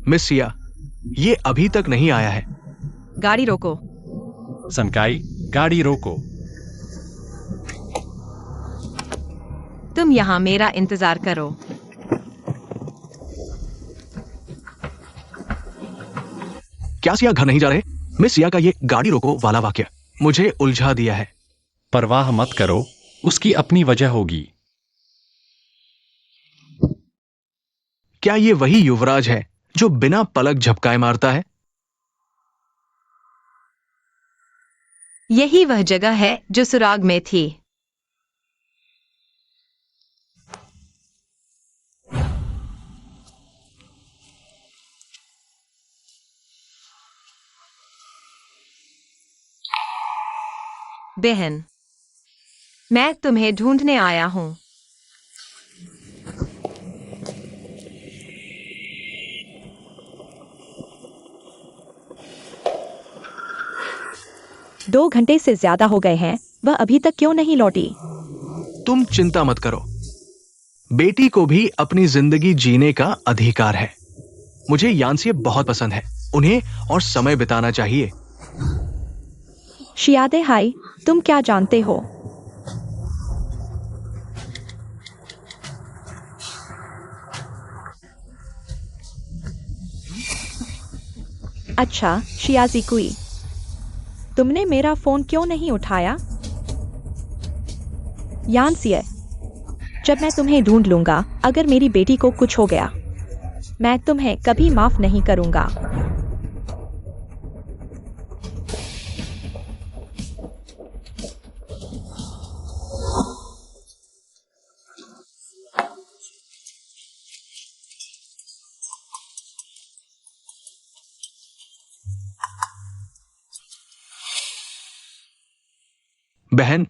मिस सिया, ये अभी तक नहीं आया है। गाड़ी रोको। सनकाई, गाड़ी रोको। तुम यहां मेरा इंतजार करो। क्या सिया घर नहीं जा रहे? मिस सिया का ये गाड़ी रोको वाला वाक्य मुझे उलझा दिया है। परवाह मत करो, उसकी अपनी वजह होगी। क्या ये वही युवराज है जो बिना पलक झपकाए मारता है? यही वह जगह है जो सुराग में थी। बहन, मैं तुम्हें ढूंढने आया हूं। दो घंटे से ज्यादा हो गए हैं, वह अभी तक क्यों नहीं लौटी? तुम चिंता मत करो, बेटी को भी अपनी जिंदगी जीने का अधिकार है। मुझे यान्सी बहुत पसंद है, उन्हें और समय बिताना चाहिए। शियादे हाय, तुम क्या जानते हो? अच्छा शियाज़िकुई, तुमने मेरा फोन क्यों नहीं उठाया? यान्सिए, जब मैं तुम्हें ढूंढ लूंगा, अगर मेरी बेटी को कुछ हो गया, मैं तुम्हें कभी माफ नहीं करूंगा। बहन,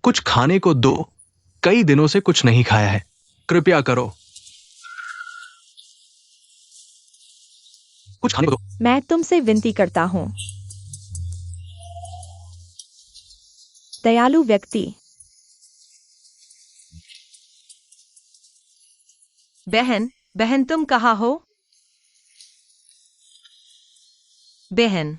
कुछ खाने को दो। कई दिनों से कुछ नहीं खाया है। कृपया करो, कुछ खाने को दो। मैं तुमसे विनती करता हूँ। दयालु व्यक्ति। बहन, बहन तुम कहाँ हो? बहन,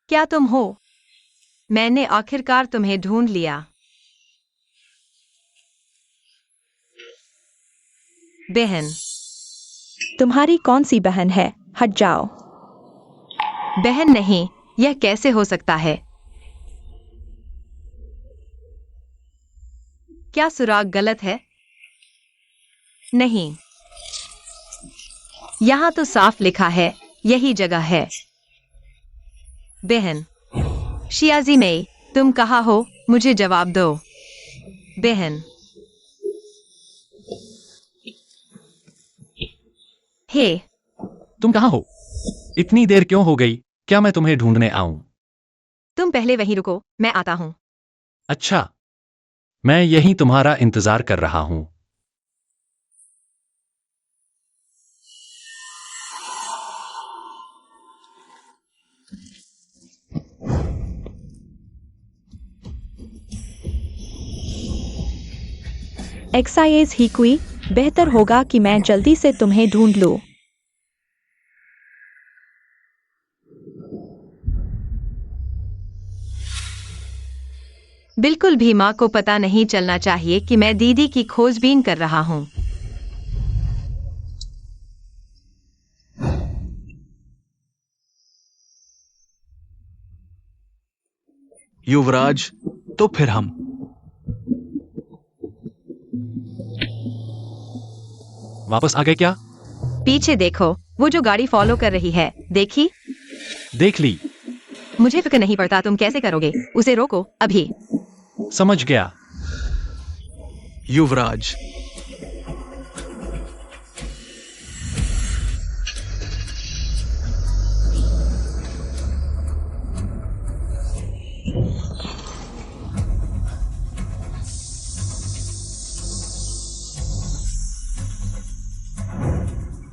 क्या तुम हो? मैंने आखिरकार तुम्हें ढूंढ लिया। बहन, तुम्हारी कौन सी बहन है? हट जाओ। बहन नहीं, यह कैसे हो सकता है? क्या सुराग गलत है? नहीं, यहां तो साफ लिखा है, यही जगह है। बहन, शियाजी मई, तुम कहाँ हो? मुझे जवाब दो। बहन, हे, तुम कहाँ हो? इतनी देर क्यों हो गई? क्या मैं तुम्हें ढूंढने आऊं? तुम पहले वहीं रुको, मैं आता हूं। अच्छा, मैं यहीं तुम्हारा इंतजार कर रहा हूं। एक्साइज ही कोई, बेहतर होगा कि मैं जल्दी से तुम्हें ढूंढ लूं। बिल्कुल भी माँ को पता नहीं चलना चाहिए कि मैं दीदी की खोजबीन कर रहा हूँ। युवराज, तो फिर हम। वापस आ गए क्या? पीछे देखो, वो जो गाड़ी फॉलो कर रही है, देखी? देख ली। मुझे फिक्र नहीं पड़ता तुम कैसे करोगे। उसे रोको, अभी। समझ गया। युवराज,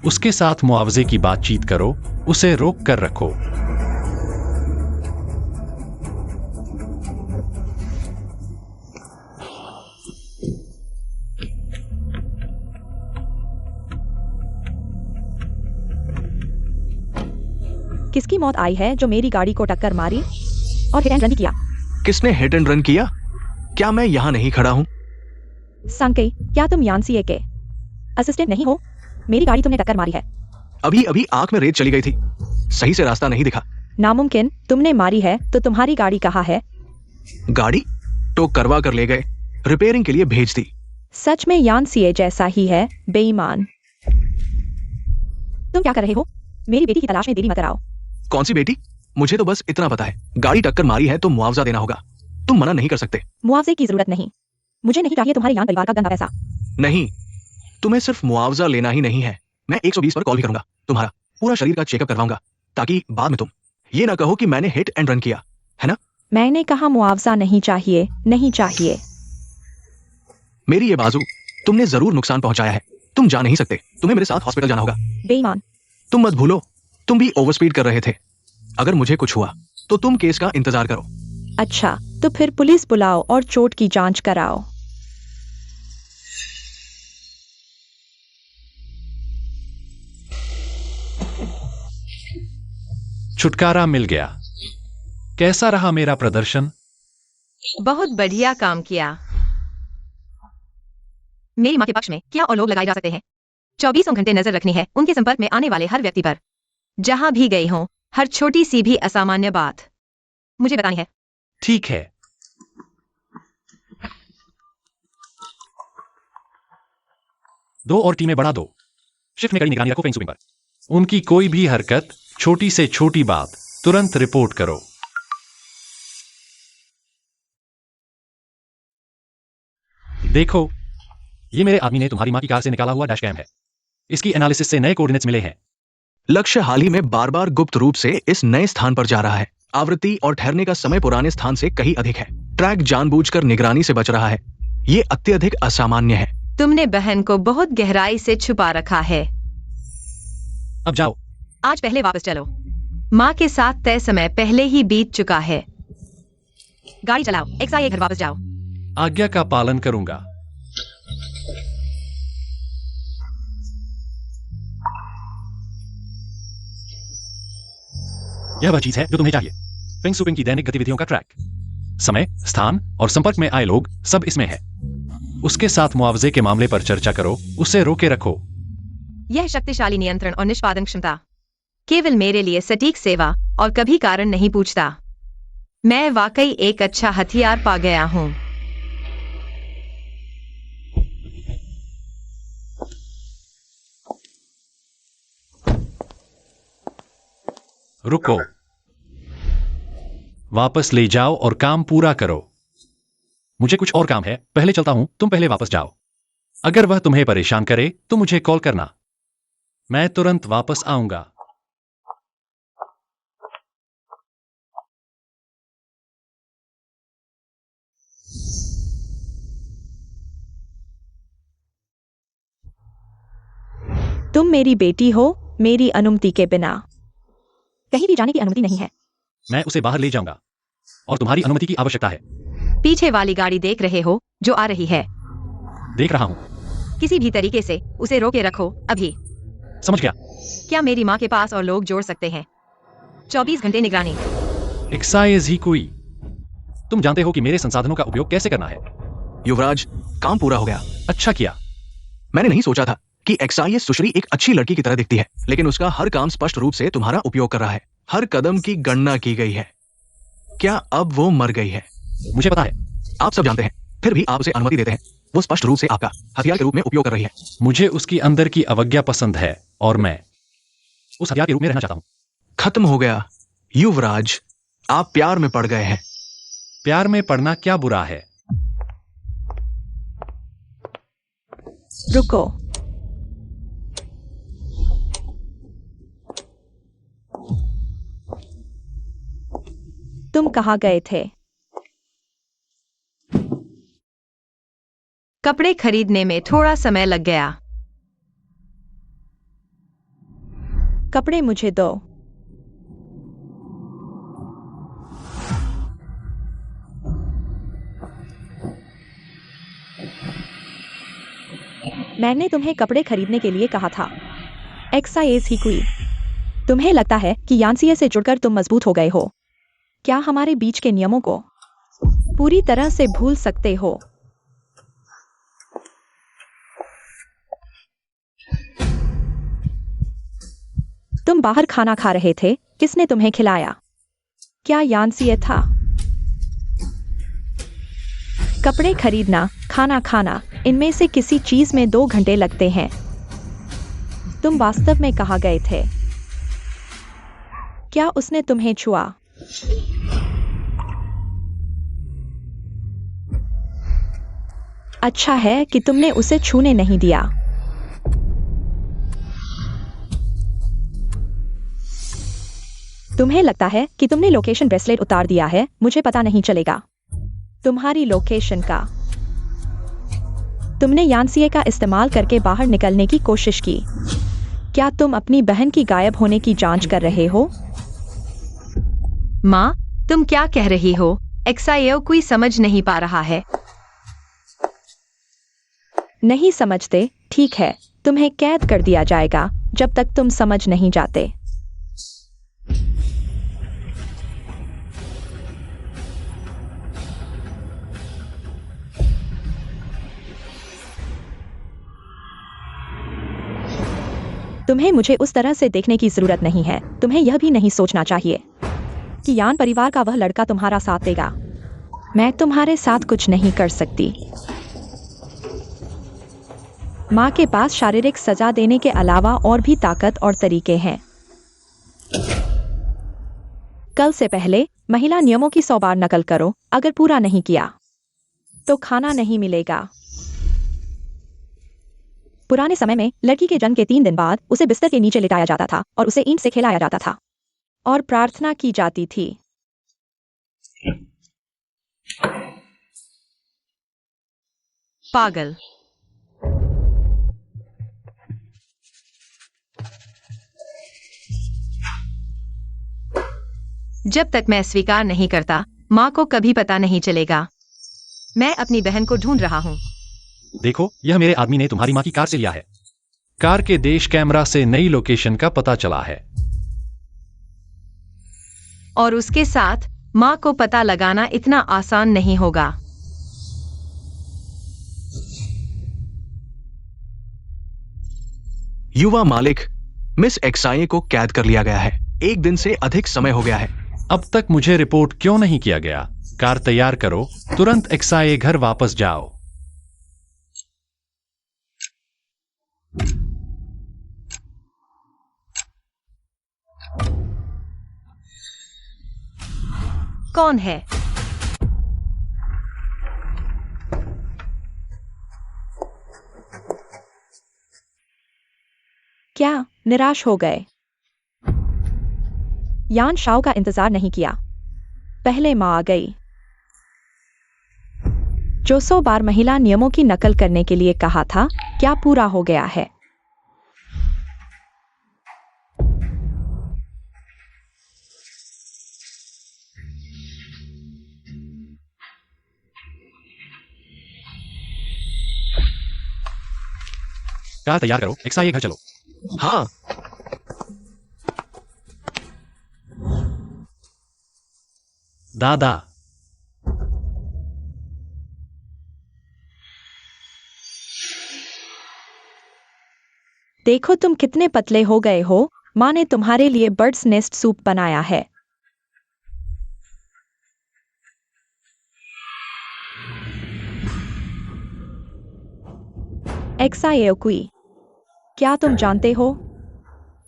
उसके साथ मुआवजे की बातचीत करो, उसे रोक कर रखो। किसकी मौत आई है जो मेरी गाड़ी को टक्कर मारी और हिट एंड रन किया? किसने हिट एंड रन किया? क्या मैं यहां नहीं खड़ा हूं? सांकई, क्या तुम यानसीए के असिस्टेंट नहीं हो? मेरी गाड़ी तुमने टक्कर मारी है। अभी अभी आंख में रेत चली गई थी, सही से रास्ता नहीं दिखा। नामुमकिन, तुमने मारी है तो तुम्हारी गाड़ी कहाँ है? गाड़ी टो करवा कर ले गए, रिपेयरिंग के लिए भेज दी। सच में यानसीए जैसा ही है, बेईमान। तुम क्या कर रहे हो? मेरी बेटी की तलाश में देरी मत कराओ। कौन सी बेटी? मुझे तो बस इतना पता है, गाड़ी टक्कर मारी है तो मुआवजा देना होगा। तुम मना नहीं कर सकते। मुआवजे की जरूरत नहीं। मुझे नहीं चाहिए तुम्हारे यान परिवार का गंदा पैसा। नहीं, तुम्हें सिर्फ मुआवजा लेना ही नहीं है, मैं 120 पर कॉल भी करूंगा। तुम्हारा पूरा शरीर का चेकअप करवाऊंगा, ताकि बाद में तुम ये ना कहो कि मैंने हिट एंड रन किया, है ना? मैंने कहा मुआवजा नहीं चाहिए, नहीं चाहिए। मेरी ये बाजू तुमने जरूर नुकसान पहुंचाया है। तुम जा नहीं सकते, तुम्हें मेरे साथ हॉस्पिटल जाना होगा। बेईमान। तुम मत भूलो, तुम भी ओवरस्पीड कर रहे थे। अगर मुझे कुछ हुआ तो तुम केस का इंतजार करो। अच्छा, तो फिर पुलिस बुलाओ और चोट की जांच कराओ। छुटकारा मिल गया। कैसा रहा मेरा प्रदर्शन? बहुत बढ़िया काम किया। मेरी माँ के पक्ष में क्या और लोग लगाए जा सकते हैं? 24 घंटे नजर रखनी है उनके संपर्क में आने वाले हर व्यक्ति पर। जहां भी गई हो, हर छोटी सी भी असामान्य बात मुझे बतानी है। ठीक है। दो और टीमें बढ़ा दो। शिफ्ट में कड़ी निगरानी रखो फेंग स्विंग पर। उनकी कोई भी हरकत, छोटी से छोटी बात, तुरंत रिपोर्ट करो। देखो, ये मेरे आदमी ने तुम्हारी मां की कार से निकाला हुआ डैश कैम है। इसकी एनालिसिस से नए कोऑर्डिनेट्स मिले हैं। लक्ष्य हाल ही में बार बार गुप्त रूप से इस नए स्थान पर जा रहा है। आवृत्ति और ठहरने का समय पुराने स्थान से कहीं अधिक है। ट्रैक जानबूझकर निगरानी से बच रहा है। ये अत्यधिक असामान्य है। तुमने बहन को बहुत गहराई से छुपा रखा है। अब जाओ। आज पहले वापस चलो। माँ के साथ तय समय पहले ही बीत चुका है। गाड़ी चलाओ, XIA घर वापस जाओ। आज्ञा का पालन करूंगा। यह वह चीज है जो तुम्हें चाहिए। फिंग सुपिंग की दैनिक गतिविधियों का ट्रैक, समय, स्थान और संपर्क में आए लोग, सब इसमें है। उसके साथ मुआवजे के मामले पर चर्चा करो, उसे रोके रखो। यह शक्तिशाली नियंत्रण और निष्पादन क्षमता केवल मेरे लिए सटीक सेवा और कभी कारण नहीं पूछता। मैं वाकई एक अच्छा हथियार पा गया हूं। रुको, वापस ले जाओ और काम पूरा करो। मुझे कुछ और काम है, पहले चलता हूं, तुम पहले वापस जाओ। अगर वह तुम्हें परेशान करे तो मुझे कॉल करना, मैं तुरंत वापस आऊंगा। तुम मेरी बेटी हो, मेरी अनुमति के बिना कहीं भी जाने की अनुमति नहीं है। मैं उसे बाहर ले जाऊंगा और तुम्हारी अनुमति की आवश्यकता है। पीछे वाली गाड़ी देख रहे हो जो आ रही है? देख रहा हूं। किसी भी तरीके से उसे रोके रखो अभी। समझ गया। क्या मेरी माँ के पास और लोग जोड़ सकते हैं? 24 घंटे निगरानी। एक्साइज ही कोई। तुम जानते हो कि मेरे संसाधनों का उपयोग कैसे करना है। युवराज, काम पूरा हो गया। अच्छा किया। मैंने नहीं सोचा था कि XIA सुश्री एक अच्छी लड़की की तरह दिखती है, लेकिन उसका हर काम स्पष्ट रूप से तुम्हारा उपयोग कर रहा है। हर कदम की गणना की गई है। क्या अब वो मर गई है? मुझे पता है। आप सब जानते हैं, फिर भी आप उसे अनुमति देते हैं। वो स्पष्ट रूप से आपका हथियार के रूप में उपयोग कर रही है। मुझे उसकी अंदर की अवज्ञा पसंद है और मैं उस हथियार के रूप में रहना चाहता हूं। खत्म हो गया। युवराज, आप प्यार में पड़ गए हैं। प्यार में पड़ना क्या बुरा है? रुको, तुम कहाँ गए थे? कपड़े खरीदने में थोड़ा समय लग गया। कपड़े मुझे दो। मैंने तुम्हें कपड़े खरीदने के लिए कहा था। XIA ही कोई। तुम्हें लगता है कि यानसीए से जुड़कर तुम मजबूत हो गए हो? क्या हमारे बीच के नियमों को पूरी तरह से भूल सकते हो? तुम बाहर खाना खा रहे थे, किसने तुम्हें खिलाया? क्या यानसीए था? कपड़े खरीदना, खाना खाना, इनमें से किसी चीज में 2 घंटे लगते हैं। तुम वास्तव में कहाँ गए थे? क्या उसने तुम्हें छुआ? अच्छा है कि तुमने उसे छूने नहीं दिया। तुम्हें लगता है कि तुमने लोकेशन ब्रेसलेट उतार दिया है, मुझे पता नहीं चलेगा तुम्हारी लोकेशन का। तुमने यानसीए का इस्तेमाल करके बाहर निकलने की कोशिश की। क्या तुम अपनी बहन की गायब होने की जांच कर रहे हो? माँ, तुम क्या कह रही हो? XIA कोई समझ नहीं पा रहा है। नहीं समझते? ठीक है, तुम्हें कैद कर दिया जाएगा जब तक तुम समझ नहीं जाते। तुम्हें मुझे उस तरह से देखने की जरूरत नहीं है। तुम्हें यह भी नहीं सोचना चाहिए कि यान परिवार का वह लड़का तुम्हारा साथ देगा। मैं तुम्हारे साथ कुछ नहीं कर सकती। माँ के पास शारीरिक सजा देने के अलावा और भी ताकत और तरीके हैं। कल से पहले महिला नियमों की 100 बार नकल करो। अगर पूरा नहीं किया तो खाना नहीं मिलेगा। पुराने समय में लड़की के जन्म के 3 दिन बाद उसे बिस्तर के नीचे लिटाया जाता था और उसे ईंट से खिलाया जाता था और प्रार्थना की जाती थी। पागल। जब तक मैं स्वीकार नहीं करता, माँ को कभी पता नहीं चलेगा। मैं अपनी बहन को ढूंढ रहा हूँ। देखो, यह मेरे आदमी ने तुम्हारी माँ की कार से लिया है। कार के डैश कैमरा से नई लोकेशन का पता चला है। और उसके साथ माँ को पता लगाना इतना आसान नहीं होगा। युवा मालिक, मिस एक्साये को कैद कर लिया गया है। 1 दिन से अधिक समय हो गया है। अब तक मुझे रिपोर्ट क्यों नहीं किया गया? कार तैयार करो, तुरंत एक्साये घर वापस जाओ। कौन है? क्या निराश हो गए? यान शाओ का इंतजार नहीं किया, पहले माँ आ गई। जो 100 बार महिला नियमों की नकल करने के लिए कहा था, क्या पूरा हो गया है? कार तैयार करो, एक्साये घर चलो। हाँ, दादा, देखो तुम कितने पतले हो गए हो। माँ ने तुम्हारे लिए बर्ड्स नेस्ट सूप बनाया है। एक्साएओकुई, क्या तुम जानते हो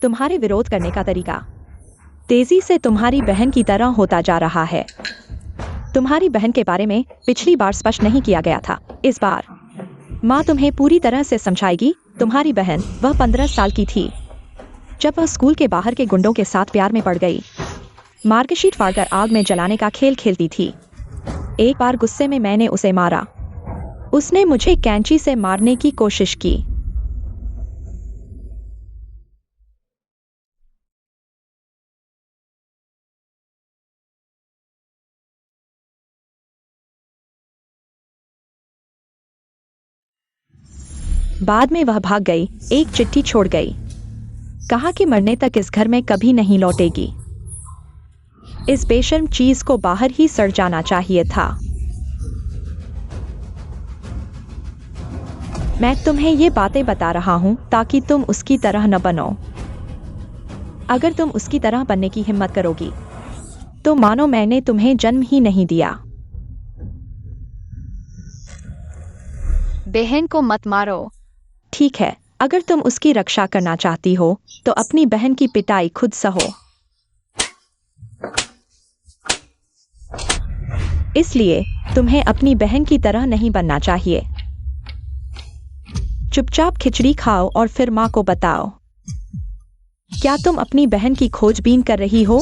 तुम्हारे विरोध करने का तरीका तेजी से तुम्हारी बहन की तरह होता जा रहा है। तुम्हारी बहन के बारे में पिछली बार स्पष्ट नहीं किया गया था। इस बार माँ तुम्हें पूरी तरह से समझाएगी। तुम्हारी बहन, वह 15 साल की थी जब वह स्कूल के बाहर के गुंडों के साथ प्यार में पड़ गई। मार्कशीट फाड़कर आग में जलाने का खेल खेलती थी। एक बार गुस्से में मैंने उसे मारा। उसने मुझे कैंची से मारने की कोशिश की। बाद में वह भाग गई, एक चिट्ठी छोड़ गई। कहा कि मरने तक इस घर में कभी नहीं लौटेगी। इस बेशर्म चीज को बाहर ही सड़ जाना चाहिए था। मैं तुम्हें ये बातें बता रहा हूं ताकि तुम उसकी तरह न बनो। अगर तुम उसकी तरह बनने की हिम्मत करोगी तो मानो मैंने तुम्हें जन्म ही नहीं दिया। बहन को मत मारो। ठीक है, अगर तुम उसकी रक्षा करना चाहती हो तो अपनी बहन की पिटाई खुद सहो। इसलिए तुम्हें अपनी बहन की तरह नहीं बनना चाहिए। चुपचाप खिचड़ी खाओ और फिर माँ को बताओ। क्या तुम अपनी बहन की खोजबीन कर रही हो?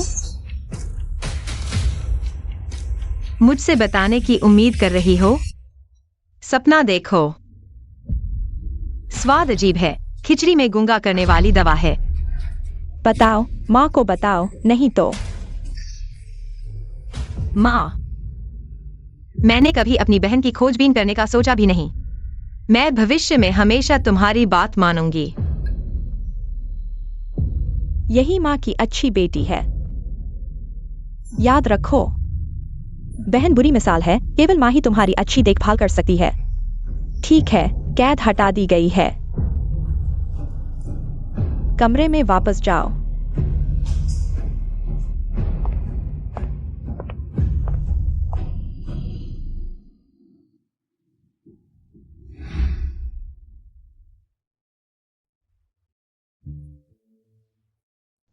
मुझसे बताने की उम्मीद कर रही हो? सपना देखो। स्वाद अजीब है, खिचड़ी में गूंगा करने वाली दवा है। बताओ, माँ को बताओ, नहीं तो। माँ, मैंने कभी अपनी बहन की खोजबीन करने का सोचा भी नहीं। मैं भविष्य में हमेशा तुम्हारी बात मानूंगी। यही माँ की अच्छी बेटी है। याद रखो, बहन बुरी मिसाल है, केवल माँ ही तुम्हारी अच्छी देखभाल कर सकती है। ठीक है, कैद हटा दी गई है। कमरे में वापस जाओ।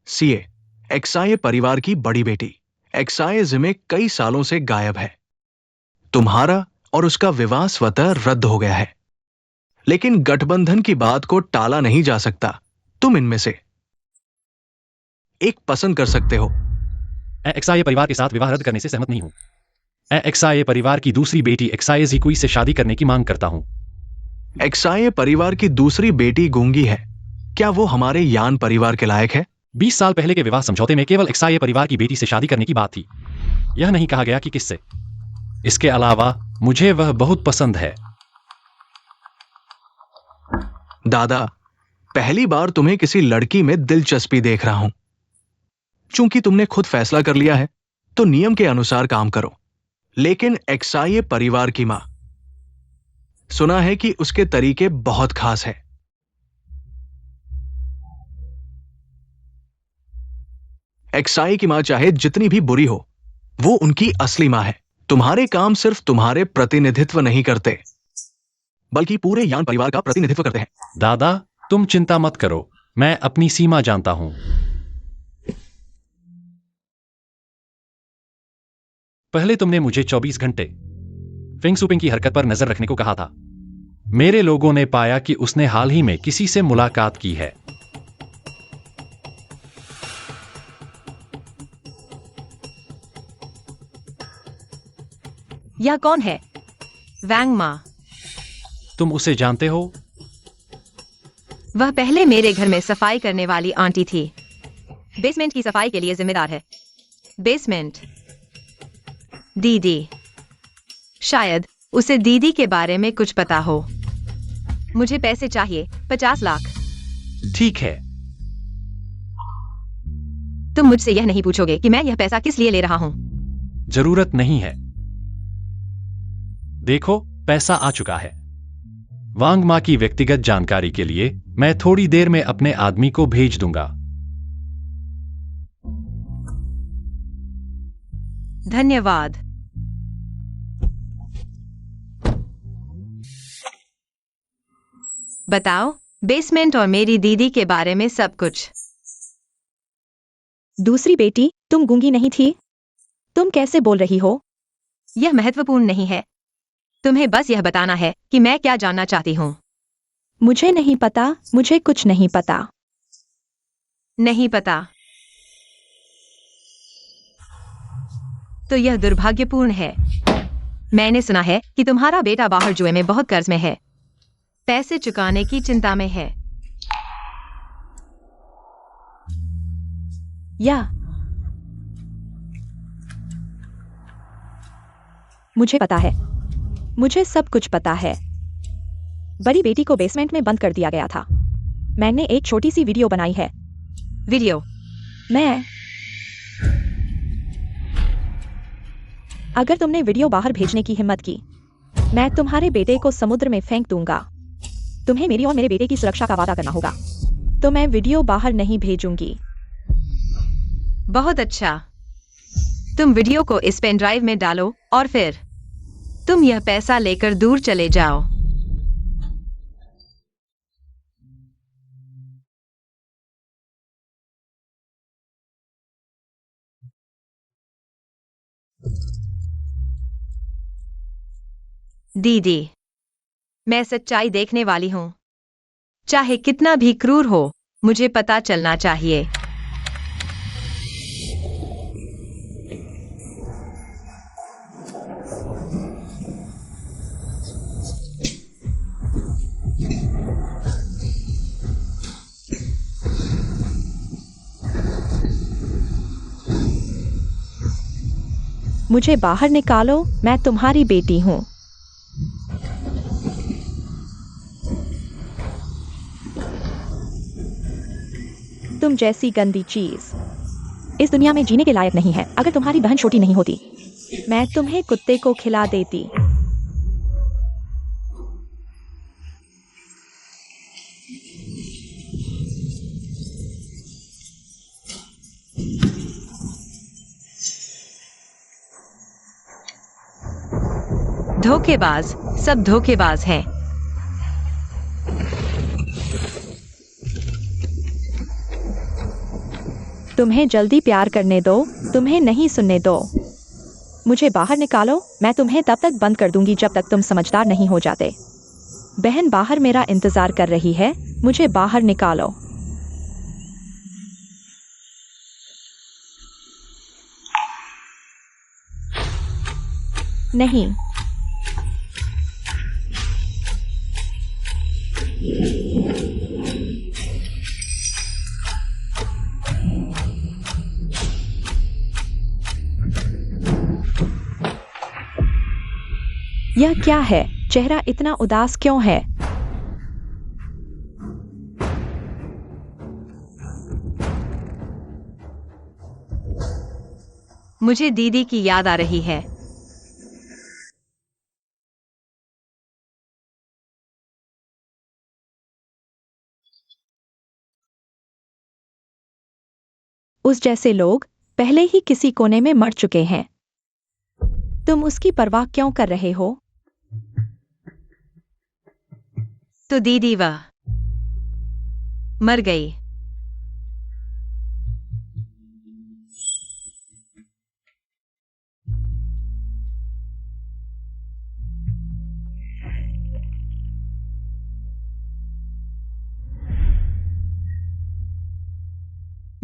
सीए, एक्साये परिवार की बड़ी बेटी। एक्साये जिमे कई सालों से गायब है। तुम्हारा और उसका विवाह स्वतः रद्द हो गया है। लेकिन गठबंधन की बात को टाला नहीं जा सकता। तुम इनमें से एक पसंद कर सकते हो। मैं एक्साये परिवार के साथ विवाह रद्द करने से सहमत नहीं हूं। मैं एक्साये परिवार की दूसरी बेटी एक्साये जिकुई से शादी करने की मांग करता हूं। एक्साये परिवार की दूसरी बेटी गूंगी है। क्या वो हमारे यान परिवार के लायक है? 20 साल पहले के विवाह समझौते में केवल एक्साये परिवार की बेटी से शादी करने की बात थी। यह नहीं कहा गया कि किससे। इसके अलावा मुझे वह बहुत पसंद है। दादा, पहली बार तुम्हें किसी लड़की में दिलचस्पी देख रहा हूं। चूंकि तुमने खुद फैसला कर लिया है तो नियम के अनुसार काम करो। लेकिन एक्साये परिवार की मां, सुना है कि उसके तरीके बहुत खास है। एक्साये की मां चाहे जितनी भी बुरी हो, वो उनकी असली मां है। तुम्हारे काम सिर्फ तुम्हारे प्रतिनिधित्व नहीं करते, बल्कि पूरे यान परिवार का प्रतिनिधित्व करते हैं। दादा, तुम चिंता मत करो, मैं अपनी सीमा जानता हूं। पहले तुमने मुझे 24 घंटे फेंग सुपिंग की हरकत पर नजर रखने को कहा था। मेरे लोगों ने पाया कि उसने हाल ही में किसी से मुलाकात की है। यह कौन है? वैंग मा। तुम उसे जानते हो? वह पहले मेरे घर में सफाई करने वाली आंटी थी। बेसमेंट की सफाई के लिए जिम्मेदार है। बेसमेंट। दीदी। शायद उसे दीदी के बारे में कुछ पता हो। मुझे पैसे चाहिए, 50 लाख। ठीक है। तुम मुझसे यह नहीं पूछोगे कि मैं यह पैसा किस लिए ले रहा हूं। जरूरत नहीं है। देखो, पैसा आ चुका है। वांग मां की व्यक्तिगत जानकारी के लिए मैं थोड़ी देर में अपने आदमी को भेज दूंगा। धन्यवाद। बताओ बेसमेंट और मेरी दीदी के बारे में सब कुछ। दूसरी बेटी, तुम गूंगी नहीं थी? तुम कैसे बोल रही हो? यह महत्वपूर्ण नहीं है। तुम्हें बस यह बताना है कि मैं क्या जानना चाहती हूँ। मुझे नहीं पता, मुझे कुछ नहीं पता। नहीं पता? तो यह दुर्भाग्यपूर्ण है। मैंने सुना है कि तुम्हारा बेटा बाहर जुए में बहुत कर्ज में है, पैसे चुकाने की चिंता में है। या मुझे पता है, मुझे सब कुछ पता है। बड़ी बेटी को बेसमेंट में बंद कर दिया गया था। मैंने एक छोटी सी वीडियो बनाई है। वीडियो? अगर तुमने वीडियो बाहर भेजने की हिम्मत की, मैं तुम्हारे बेटे को समुद्र में फेंक दूंगा। तुम्हें मेरी और मेरे बेटे की सुरक्षा का वादा करना होगा। तो मैं वीडियो बाहर नहीं भेजूंगी। बहुत अच्छा। तुम वीडियो को इस पेन ड्राइव में डालो और फिर तुम यह पैसा लेकर दूर चले जाओ। दीदी, मैं सच्चाई देखने वाली हूं। चाहे कितना भी क्रूर हो, मुझे पता चलना चाहिए। मुझे बाहर निकालो, मैं तुम्हारी बेटी हूं। तुम जैसी गंदी चीज इस दुनिया में जीने के लायक नहीं है। अगर तुम्हारी बहन छोटी नहीं होती, मैं तुम्हें कुत्ते को खिला देती। धोखेबाज, सब धोखेबाज हैं। तुम्हें जल्दी प्यार करने दो, तुम्हें नहीं सुनने दो। मुझे बाहर निकालो, मैं तुम्हें तब तक बंद कर दूंगी जब तक तुम समझदार नहीं हो जाते। बहन बाहर मेरा इंतजार कर रही है, मुझे बाहर निकालो। नहीं। यह क्या है? चेहरा इतना उदास क्यों है? मुझे दीदी की याद आ रही है। उस जैसे लोग पहले ही किसी कोने में मर चुके हैं। तुम उसकी परवाह क्यों कर रहे हो? तो दीदी वह मर गई।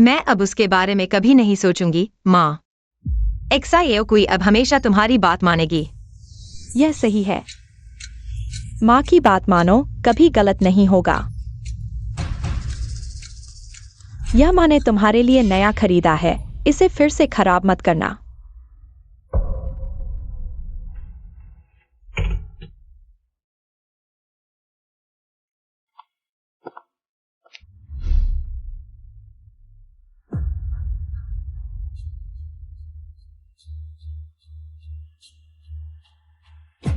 मैं अब उसके बारे में कभी नहीं सोचूंगी, माँ। एक्साएओ कोई अब हमेशा तुम्हारी बात मानेगी। यह सही है। माँ की बात मानो, कभी गलत नहीं होगा। यह माँ ने तुम्हारे लिए नया खरीदा है, इसे फिर से खराब मत करना।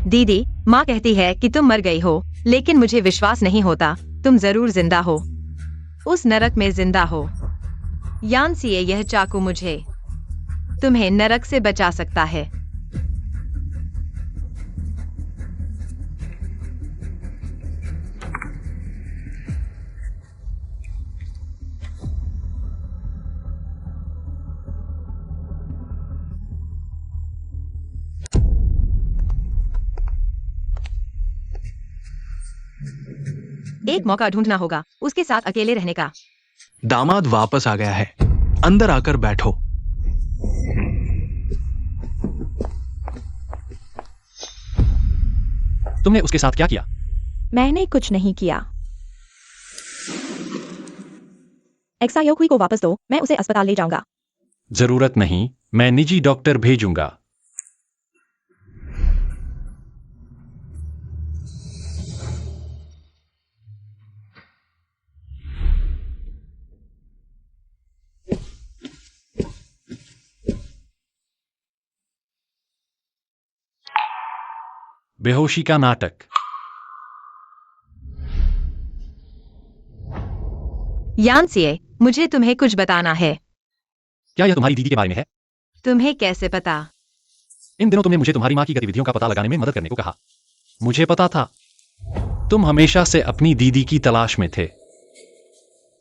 दीदी, माँ कहती है कि तुम मर गई हो, लेकिन मुझे विश्वास नहीं होता। तुम जरूर जिंदा हो। उस नरक में जिंदा हो। यानसीए, यह चाकू मुझे तुम्हें नरक से बचा सकता है। एक मौका ढूंढना होगा उसके साथ अकेले रहने का। दामाद वापस आ गया है। अंदर आकर बैठो। तुमने उसके साथ क्या किया? मैंने कुछ नहीं किया। एक्सायोकुई को वापस दो, मैं उसे अस्पताल ले जाऊंगा। जरूरत नहीं, मैं निजी डॉक्टर भेजूंगा। बेहोशी का नाटक। यानसीए, मुझे तुम्हें कुछ बताना है। क्या यह तुम्हारी दीदी के बारे में है? तुम्हें कैसे पता? इन दिनों तुमने मुझे तुम्हारी माँ की गतिविधियों का पता लगाने में मदद करने को कहा। मुझे पता था तुम हमेशा से अपनी दीदी की तलाश में थे।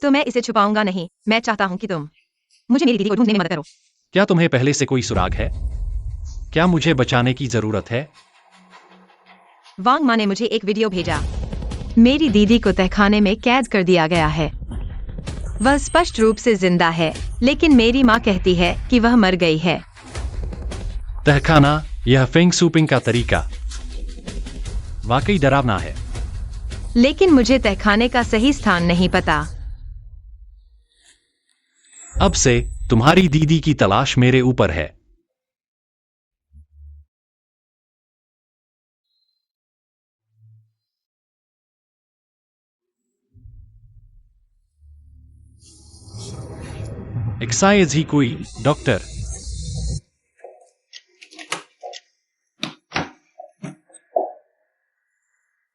तो मैं इसे छुपाऊंगा नहीं। मैं चाहता हूँ कि तुम मुझे मेरी दीदी को ढूंढने में मदद करो। क्या तुम्हें पहले से कोई सुराग है? क्या मुझे बचाने की जरूरत है? वांग माँ ने मुझे एक वीडियो भेजा। मेरी दीदी को तहखाने में कैद कर दिया गया है। वह स्पष्ट रूप से जिंदा है, लेकिन मेरी माँ कहती है कि वह मर गई है। तहखाना, यह फेंग सूपिंग का तरीका वाकई डरावना है। लेकिन मुझे तहखाने का सही स्थान नहीं पता। अब से तुम्हारी दीदी की तलाश मेरे ऊपर है। एक्साइज ही कोई डॉक्टर।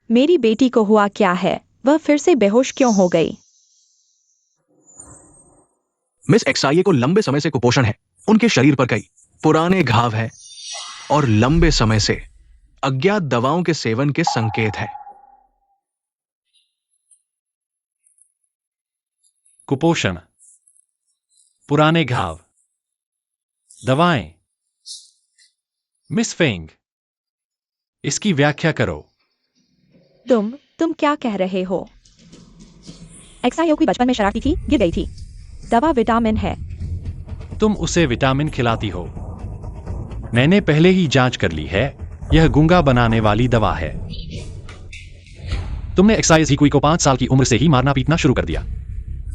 मेरी बेटी को हुआ क्या है? वह फिर से बेहोश क्यों हो गई? मिस एक्साइए को लंबे समय से कुपोषण है। उनके शरीर पर कई पुराने घाव है और लंबे समय से अज्ञात दवाओं के सेवन के संकेत है। कुपोषण, पुराने घाव, दवाएं। मिस फेंग, इसकी व्याख्या करो। तुम क्या कह रहे हो? एक्सायो की बचपन में शरारती थी, गिर गई थी। दवा विटामिन है। तुम उसे विटामिन खिलाती हो। मैंने पहले ही जांच कर ली है, यह गूंगा बनाने वाली दवा है। तुमने एक्साइज हिकुई को 5 साल की उम्र से ही मारना पीटना शुरू कर दिया।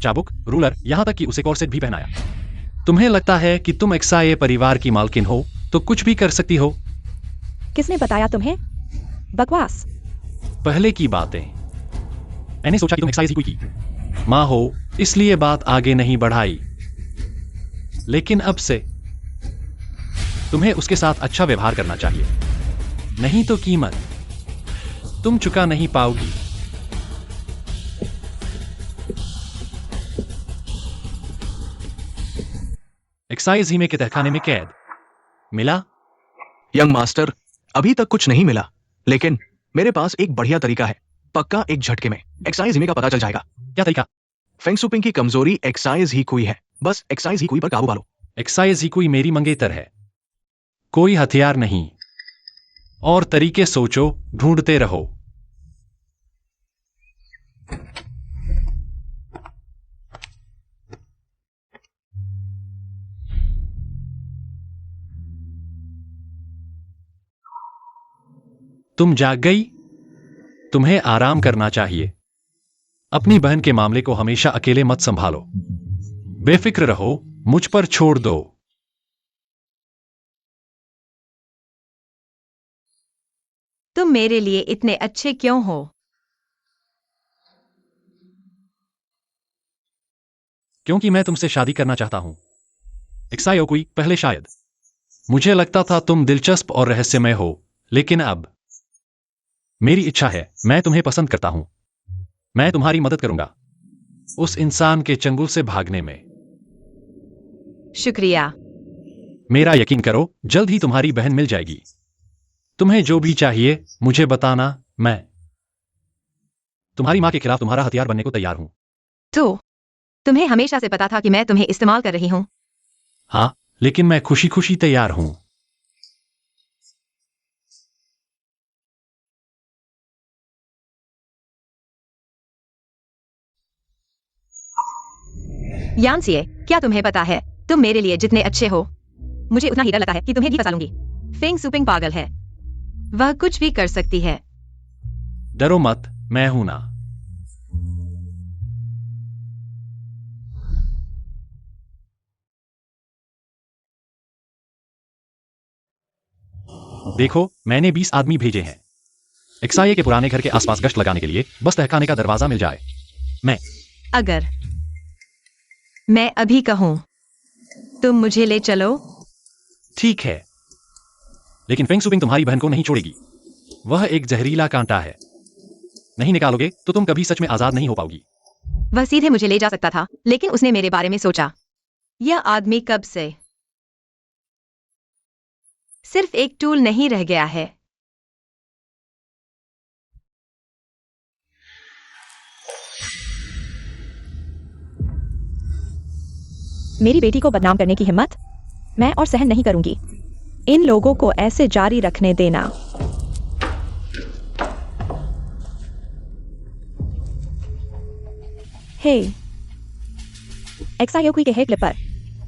चाबुक, रूलर, यहां तक कि उसे कॉर्सेट भी पहनाया। तुम्हें लगता है कि तुम एक्साए परिवार की मालकिन हो तो कुछ भी कर सकती हो? किसने बताया तुम्हें? बकवास। पहले की बातें। मैंने सोचा कि तुम एक्साइज हिकुई की मां हो, इसलिए बात आगे नहीं बढ़ाई। लेकिन अब से तुम्हें उसके साथ अच्छा व्यवहार करना चाहिए, नहीं तो कीमत तुम चुका नहीं पाओगी। एक्साइज ही में के तहखाने में कैद मिला। यंग मास्टर, अभी तक कुछ नहीं मिला, लेकिन मेरे पास एक बढ़िया तरीका है। पक्का एक झटके में एक्साइज हिमे का पता चल जाएगा। क्या तरीका? फेंग सुपिंग की कमजोरी एक्साइज ही कुई है। बस एक्साइज ही कुई पर काबू पालो। एक्साइज ही कोई मेरी मंगेतर है, कोई हथियार नहीं। और तरीके सोचो, ढूंढते रहो। तुम जाग गई? तुम्हें आराम करना चाहिए। अपनी बहन के मामले को हमेशा अकेले मत संभालो। बेफिक्र रहो, मुझ पर छोड़ दो। तुम मेरे लिए इतने अच्छे क्यों हो? क्योंकि मैं तुमसे शादी करना चाहता हूं। एक्सायो कोई पहले शायद मुझे लगता था तुम दिलचस्प और रहस्यमय हो, लेकिन अब मेरी इच्छा है, मैं तुम्हें पसंद करता हूं। मैं तुम्हारी मदद करूंगा उस इंसान के चंगुल से भागने में। शुक्रिया। मेरा यकीन करो, जल्द ही तुम्हारी बहन मिल जाएगी। तुम्हें जो भी चाहिए मुझे बताना, मैं तुम्हारी मां के खिलाफ तुम्हारा हथियार बनने को तैयार हूं। तो तुम्हें हमेशा से पता था कि मैं तुम्हें इस्तेमाल कर रही हूं? हाँ, लेकिन मैं खुशी खुशी तैयार हूं। यांसिए, क्या तुम्हें पता है, तुम मेरे लिए जितने अच्छे हो, मुझे उतना ही डर लगता है कि तुम्हें भी फंसा लूंगी। फेंग सुपिंग पागल है, वह कुछ भी कर सकती है। डरो मत, मैं हूं ना। देखो, मैंने 20 आदमी भेजे हैं एक्साये के पुराने घर के आसपास गश्त लगाने के लिए, बस तहखाने का दरवाजा मिल जाए। मैं अगर मैं अभी कहूं, तुम मुझे ले चलो। ठीक है, लेकिन फेंग सुपिंग तुम्हारी बहन को नहीं छोड़ेगी। वह एक जहरीला कांटा है। नहीं निकालोगे तो तुम कभी सच में आजाद नहीं हो पाओगी। वह सीधे मुझे ले जा सकता था, लेकिन उसने मेरे बारे में सोचा। यह आदमी कब से सिर्फ एक टूल नहीं रह गया है। मेरी बेटी को बदनाम करने की हिम्मत? मैं और सहन नहीं करूंगी। इन लोगों को ऐसे जारी रखने देना। हे, एक्सायोकुई के हेड पर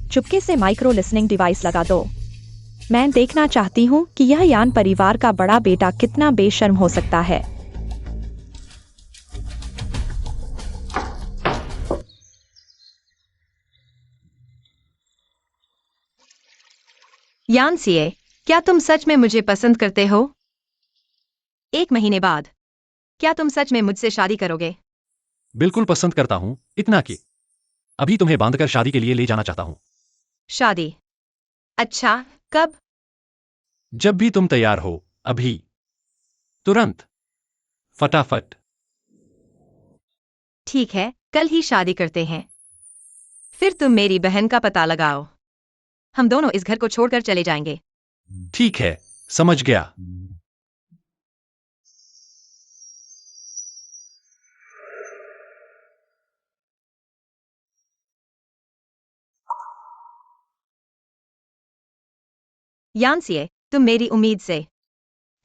चुपके से माइक्रो लिसनिंग डिवाइस लगा दो। मैं देखना चाहती हूं कि यह यान परिवार का बड़ा बेटा कितना बेशर्म हो सकता है। यांसिए, क्या तुम सच में मुझे पसंद करते हो? 1 महीने बाद क्या तुम सच में मुझसे शादी करोगे? बिल्कुल पसंद करता हूं, इतना कि अभी तुम्हें बांधकर शादी के लिए ले जाना चाहता हूं। शादी? अच्छा, कब? जब भी तुम तैयार हो, अभी, तुरंत, फटाफट। ठीक है, कल ही शादी करते हैं। फिर तुम मेरी बहन का पता लगाओ। हम दोनों इस घर को छोड़कर चले जाएंगे। ठीक है, समझ गया। यांसिए, तुम मेरी उम्मीद से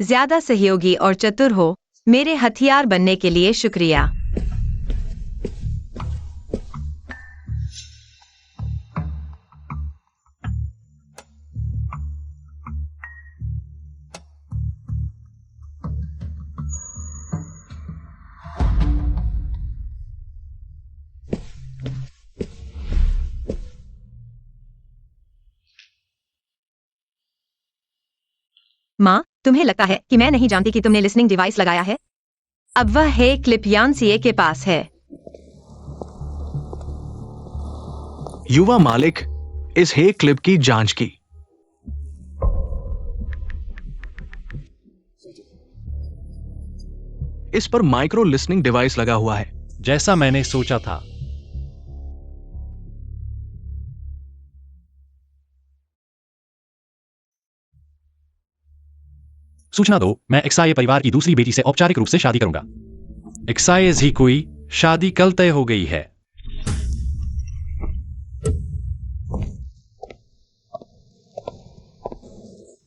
ज्यादा सहयोगी और चतुर हो, मेरे हथियार बनने के लिए शुक्रिया। माँ, तुम्हें लगता है कि मैं नहीं जानती कि तुमने लिसनिंग डिवाइस लगाया है? अब वह है क्लिप यानसीए के पास है। युवा मालिक, इस हे क्लिप की जांच की। इस पर माइक्रो लिसनिंग डिवाइस लगा हुआ है। जैसा मैंने सोचा था। सूचना दो, मैं एक्साए परिवार की दूसरी बेटी से औपचारिक रूप से शादी करूंगा। एक्साए झिकुई, शादी कल तय हो गई है।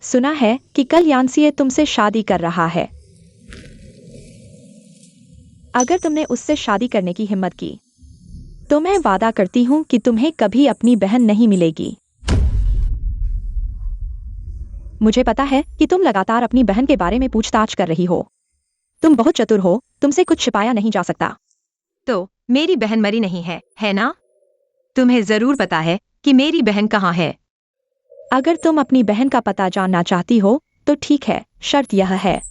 सुना है कि कल यानसीए तुमसे शादी कर रहा है। अगर तुमने उससे शादी करने की हिम्मत की तो मैं वादा करती हूं कि तुम्हें कभी अपनी बहन नहीं मिलेगी। मुझे पता है कि तुम लगातार अपनी बहन के बारे में पूछताछ कर रही हो। तुम बहुत चतुर हो, तुमसे कुछ छिपाया नहीं जा सकता। तो मेरी बहन मरी नहीं है ना? तुम्हें जरूर पता है कि मेरी बहन कहाँ है। अगर तुम अपनी बहन का पता जानना चाहती हो तो ठीक है, शर्त यह है,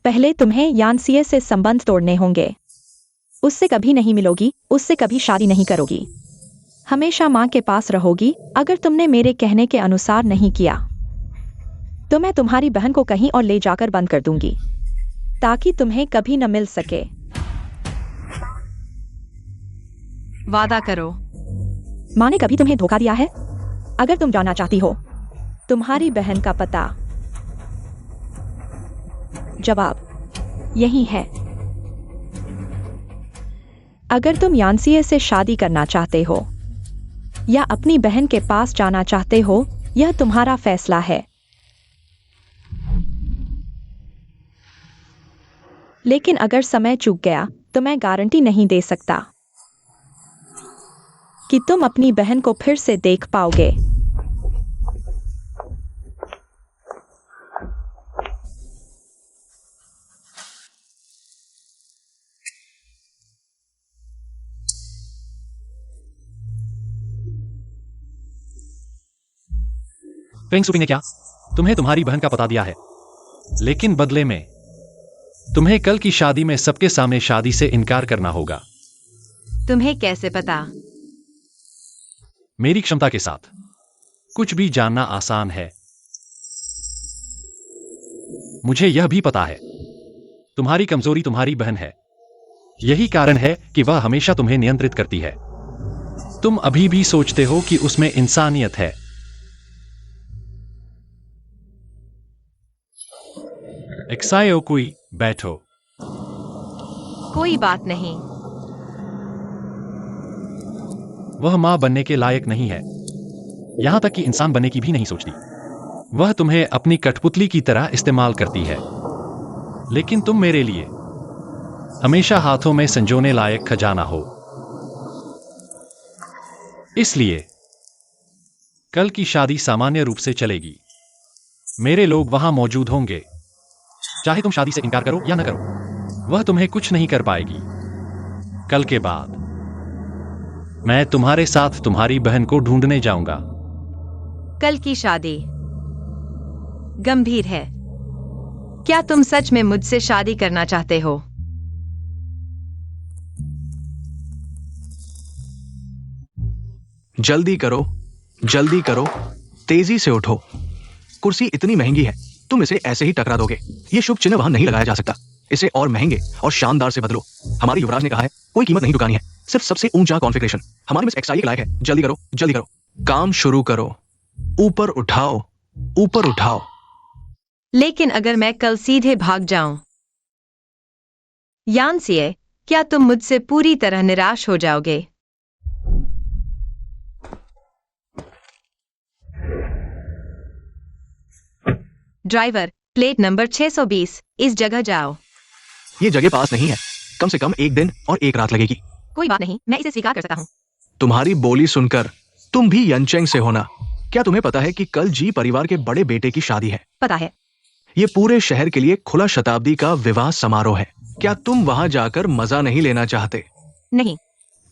पहले तुम्हें यानसीए से संबंध तोड़ने होंगे। उससे कभी नहीं मिलोगी, उससे कभी शादी नहीं करोगी, हमेशा माँ के पास रहोगी। अगर तुमने मेरे कहने के अनुसार नहीं किया तो मैं तुम्हारी बहन को कहीं और ले जाकर बंद कर दूंगी ताकि तुम्हें कभी न मिल सके। वादा करो। माँ ने कभी तुम्हें धोखा दिया है? अगर तुम जानना चाहती हो तुम्हारी बहन का पता, जवाब यही है। अगर तुम यानसीए से शादी करना चाहते हो या अपनी बहन के पास जाना चाहते हो, यह तुम्हारा फैसला है। लेकिन अगर समय चूक गया तो मैं गारंटी नहीं दे सकता कि तुम अपनी बहन को फिर से देख पाओगे। पेंग सुपी ने क्या तुम्हें तुम्हारी बहन का पता दिया है, लेकिन बदले में तुम्हें कल की शादी में सबके सामने शादी से इनकार करना होगा। तुम्हें कैसे पता? मेरी क्षमता के साथ कुछ भी जानना आसान है। मुझे यह भी पता है तुम्हारी कमजोरी तुम्हारी बहन है। यही कारण है कि वह हमेशा तुम्हें नियंत्रित करती है। तुम अभी भी सोचते हो कि उसमें इंसानियत है। एक्साए ओकुई, बैठो। कोई बात नहीं। वह मां बनने के लायक नहीं है, यहां तक कि इंसान बनने की भी नहीं सोचती। वह तुम्हें अपनी कठपुतली की तरह इस्तेमाल करती है, लेकिन तुम मेरे लिए हमेशा हाथों में संजोने लायक खजाना हो। इसलिए कल की शादी सामान्य रूप से चलेगी। मेरे लोग वहां मौजूद होंगे, चाहे तुम शादी से इनकार करो या न करो। वह तुम्हें कुछ नहीं कर पाएगी। कल के बाद मैं तुम्हारे साथ तुम्हारी बहन को ढूंढने जाऊंगा। कल की शादी गंभीर है। क्या तुम सच में मुझसे शादी करना चाहते हो? जल्दी करो, जल्दी करो, तेजी से उठो। कुर्सी इतनी महंगी है, तुम इसे ऐसे ही टकरा दोगे। ये शुभ चिन्ह वहां नहीं लगाया जा सकता। इसे और महंगे और शानदार से बदलो। हमारे युवराज ने कहा है, कोई कीमत नहीं चुकानी है, सिर्फ सबसे ऊंचा कॉन्फ़िगरेशन। हमारे मिस एक्सआई के लायक है। जल्दी करो, जल्दी करो। काम शुरू करो। ऊपर उठाओ, ऊपर उठाओ। लेकिन अगर मैं कल सीधे भाग जाऊं, यानसीए, क्या तुम मुझसे पूरी तरह निराश हो जाओगे? ड्राइवर, प्लेट नंबर 620, इस जगह जाओ। ये जगह पास नहीं है, कम से कम 1 दिन और 1 रात लगेगी। कोई बात नहीं, मैं इसे स्वीकार कर सकता हूँ। तुम्हारी बोली सुनकर तुम भी यनचेंग से होना। क्या तुम्हें पता है कि कल जी परिवार के बड़े बेटे की शादी है? पता है। ये पूरे शहर के लिए खुला शताब्दी का विवाह समारोह है। क्या तुम वहां जाकर मजा नहीं लेना चाहते? नहीं।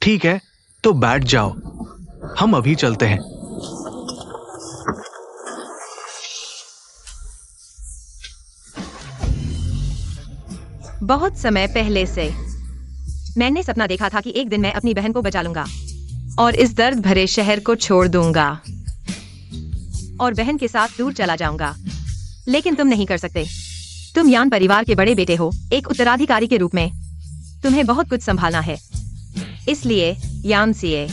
ठीक है, तो बैठ जाओ, हम अभी चलते हैं। बहुत समय पहले से मैंने सपना देखा था कि एक दिन मैं अपनी बहन को बचा लूंगा और इस दर्द भरे शहर को छोड़ दूंगा और बहन के साथ दूर चला जाऊंगा। लेकिन तुम नहीं कर सकते। तुम यान परिवार के बड़े बेटे हो, एक उत्तराधिकारी के रूप में तुम्हें बहुत कुछ संभालना है। इसलिए यान सीए,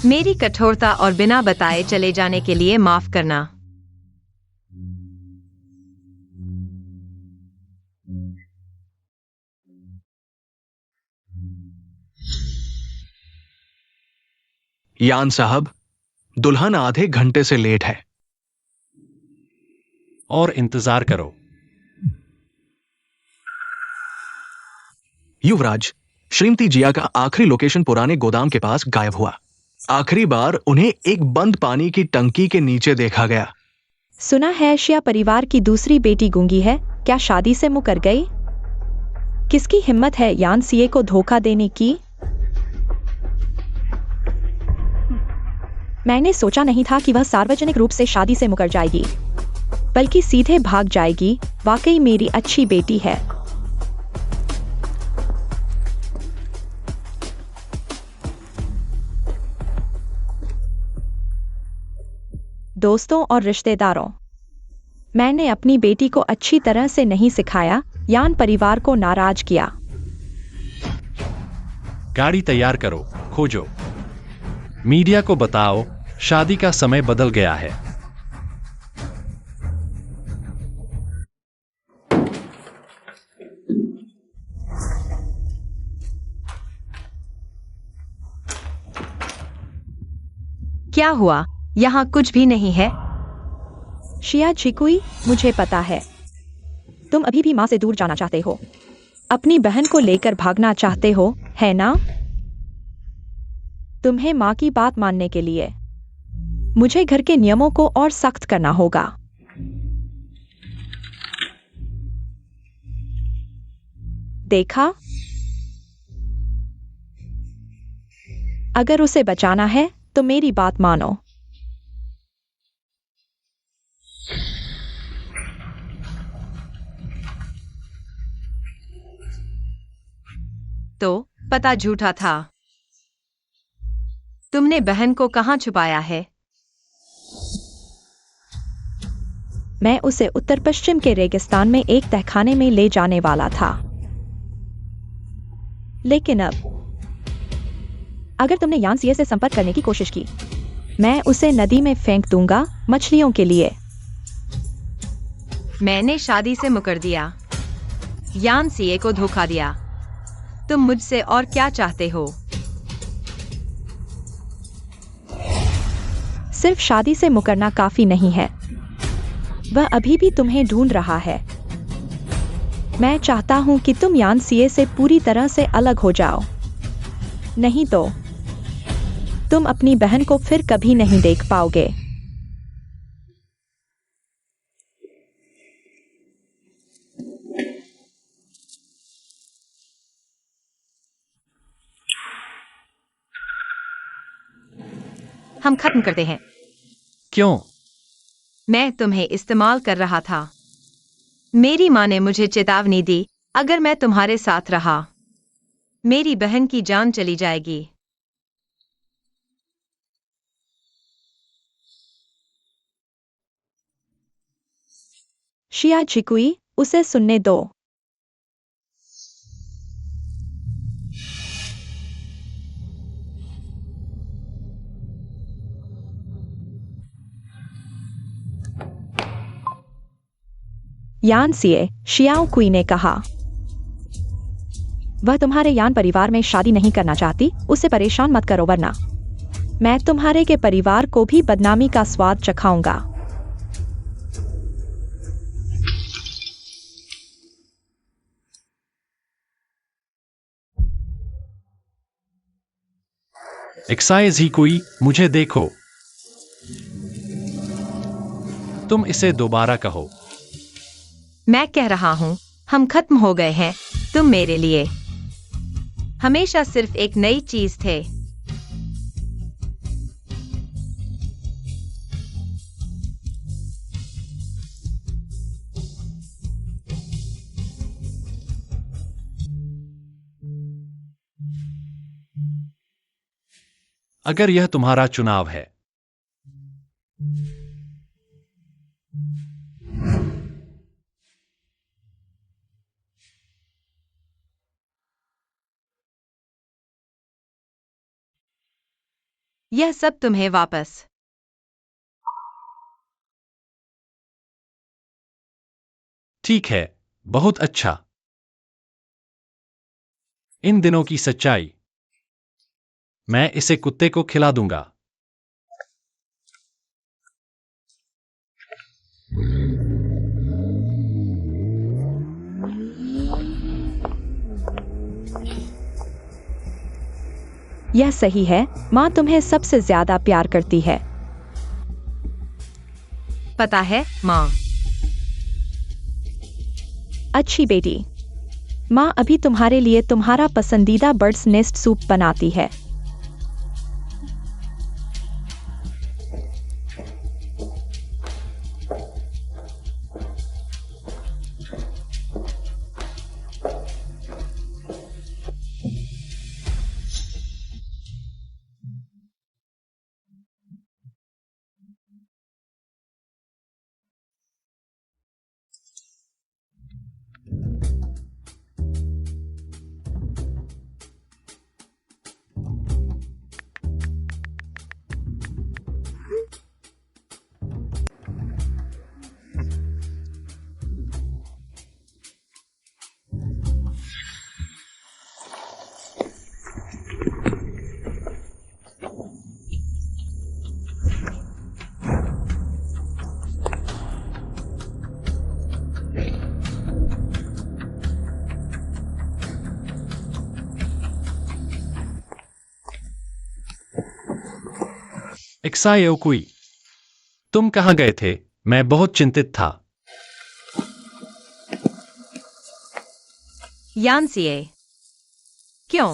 मेरी कठोरता और बिना बताए चले जाने के लिए माफ करना। यान साहब, दुल्हन आधे घंटे से लेट है। और इंतजार करो। युवराज, श्रीमती जिया का आखिरी लोकेशन पुराने गोदाम के पास गायब हुआ। आखिरी बार उन्हें एक बंद पानी की टंकी के नीचे देखा गया। सुना है शिया परिवार की दूसरी बेटी गूंगी है, क्या शादी से मुकर गई? किसकी हिम्मत है यान सीए को धोखा देने की? मैंने सोचा नहीं था कि वह सार्वजनिक रूप से शादी से मुकर जाएगी, बल्कि सीधे भाग जाएगी। वाकई मेरी अच्छी बेटी है। दोस्तों और रिश्तेदारों, मैंने अपनी बेटी को अच्छी तरह से नहीं सिखाया, यान परिवार को नाराज किया। गाड़ी तैयार करो, खोजो। मीडिया को बताओ, शादी का समय बदल गया है। क्या हुआ? यहाँ कुछ भी नहीं है। शिया चिकुई, मुझे पता है तुम अभी भी माँ से दूर जाना चाहते हो, अपनी बहन को लेकर भागना चाहते हो, है ना? तुम्हें माँ की बात मानने के लिए मुझे घर के नियमों को और सख्त करना होगा। देखा, अगर उसे बचाना है तो मेरी बात मानो। तो पता झूठा था। तुमने बहन को कहाँ छुपाया है? मैं उसे उत्तर पश्चिम के रेगिस्तान में एक तहखाने में ले जाने वाला था, लेकिन अब अगर तुमने यान सीए से संपर्क करने की कोशिश की, मैं उसे नदी में फेंक दूंगा मछलियों के लिए। मैंने शादी से मुकर दिया, यान सीए को धोखा दिया। तुम मुझसे और क्या चाहते हो? सिर्फ शादी से मुकरना काफी नहीं है, वह अभी भी तुम्हें ढूंढ रहा है। मैं चाहता हूं कि तुम यान सीए से पूरी तरह से अलग हो जाओ, नहीं तो तुम अपनी बहन को फिर कभी नहीं देख पाओगे। हम खत्म करते हैं। क्यों? मैं तुम्हें इस्तेमाल कर रहा था। मेरी माँ ने मुझे चेतावनी दी, अगर मैं तुम्हारे साथ रहा, मेरी बहन की जान चली जाएगी। शिया चिकुई, उसे सुनने दो। यान सीए, शियाओ कुई ने कहा, वह तुम्हारे यान परिवार में शादी नहीं करना चाहती, उसे परेशान मत करो वरना मैं तुम्हारे के परिवार को भी बदनामी का स्वाद चखाऊंगा। एक्साइज ही कोई, मुझे देखो। तुम इसे दोबारा कहो। मैं कह रहा हूं, हम खत्म हो गए हैं। तुम मेरे लिए हमेशा सिर्फ एक नई चीज थे। अगर यह तुम्हारा चुनाव है, यह सब तुम्हें वापस। ठीक है, बहुत अच्छा। इन दिनों की सच्चाई, मैं इसे कुत्ते को खिला दूंगा। यह सही है, माँ तुम्हें सबसे ज्यादा प्यार करती है। पता है माँ। अच्छी बेटी। माँ अभी तुम्हारे लिए तुम्हारा पसंदीदा बर्ड्स नेस्ट सूप बनाती है। एक्सायोकुई, तुम कहां गए थे? मैं बहुत चिंतित था। यानसिए, क्यों?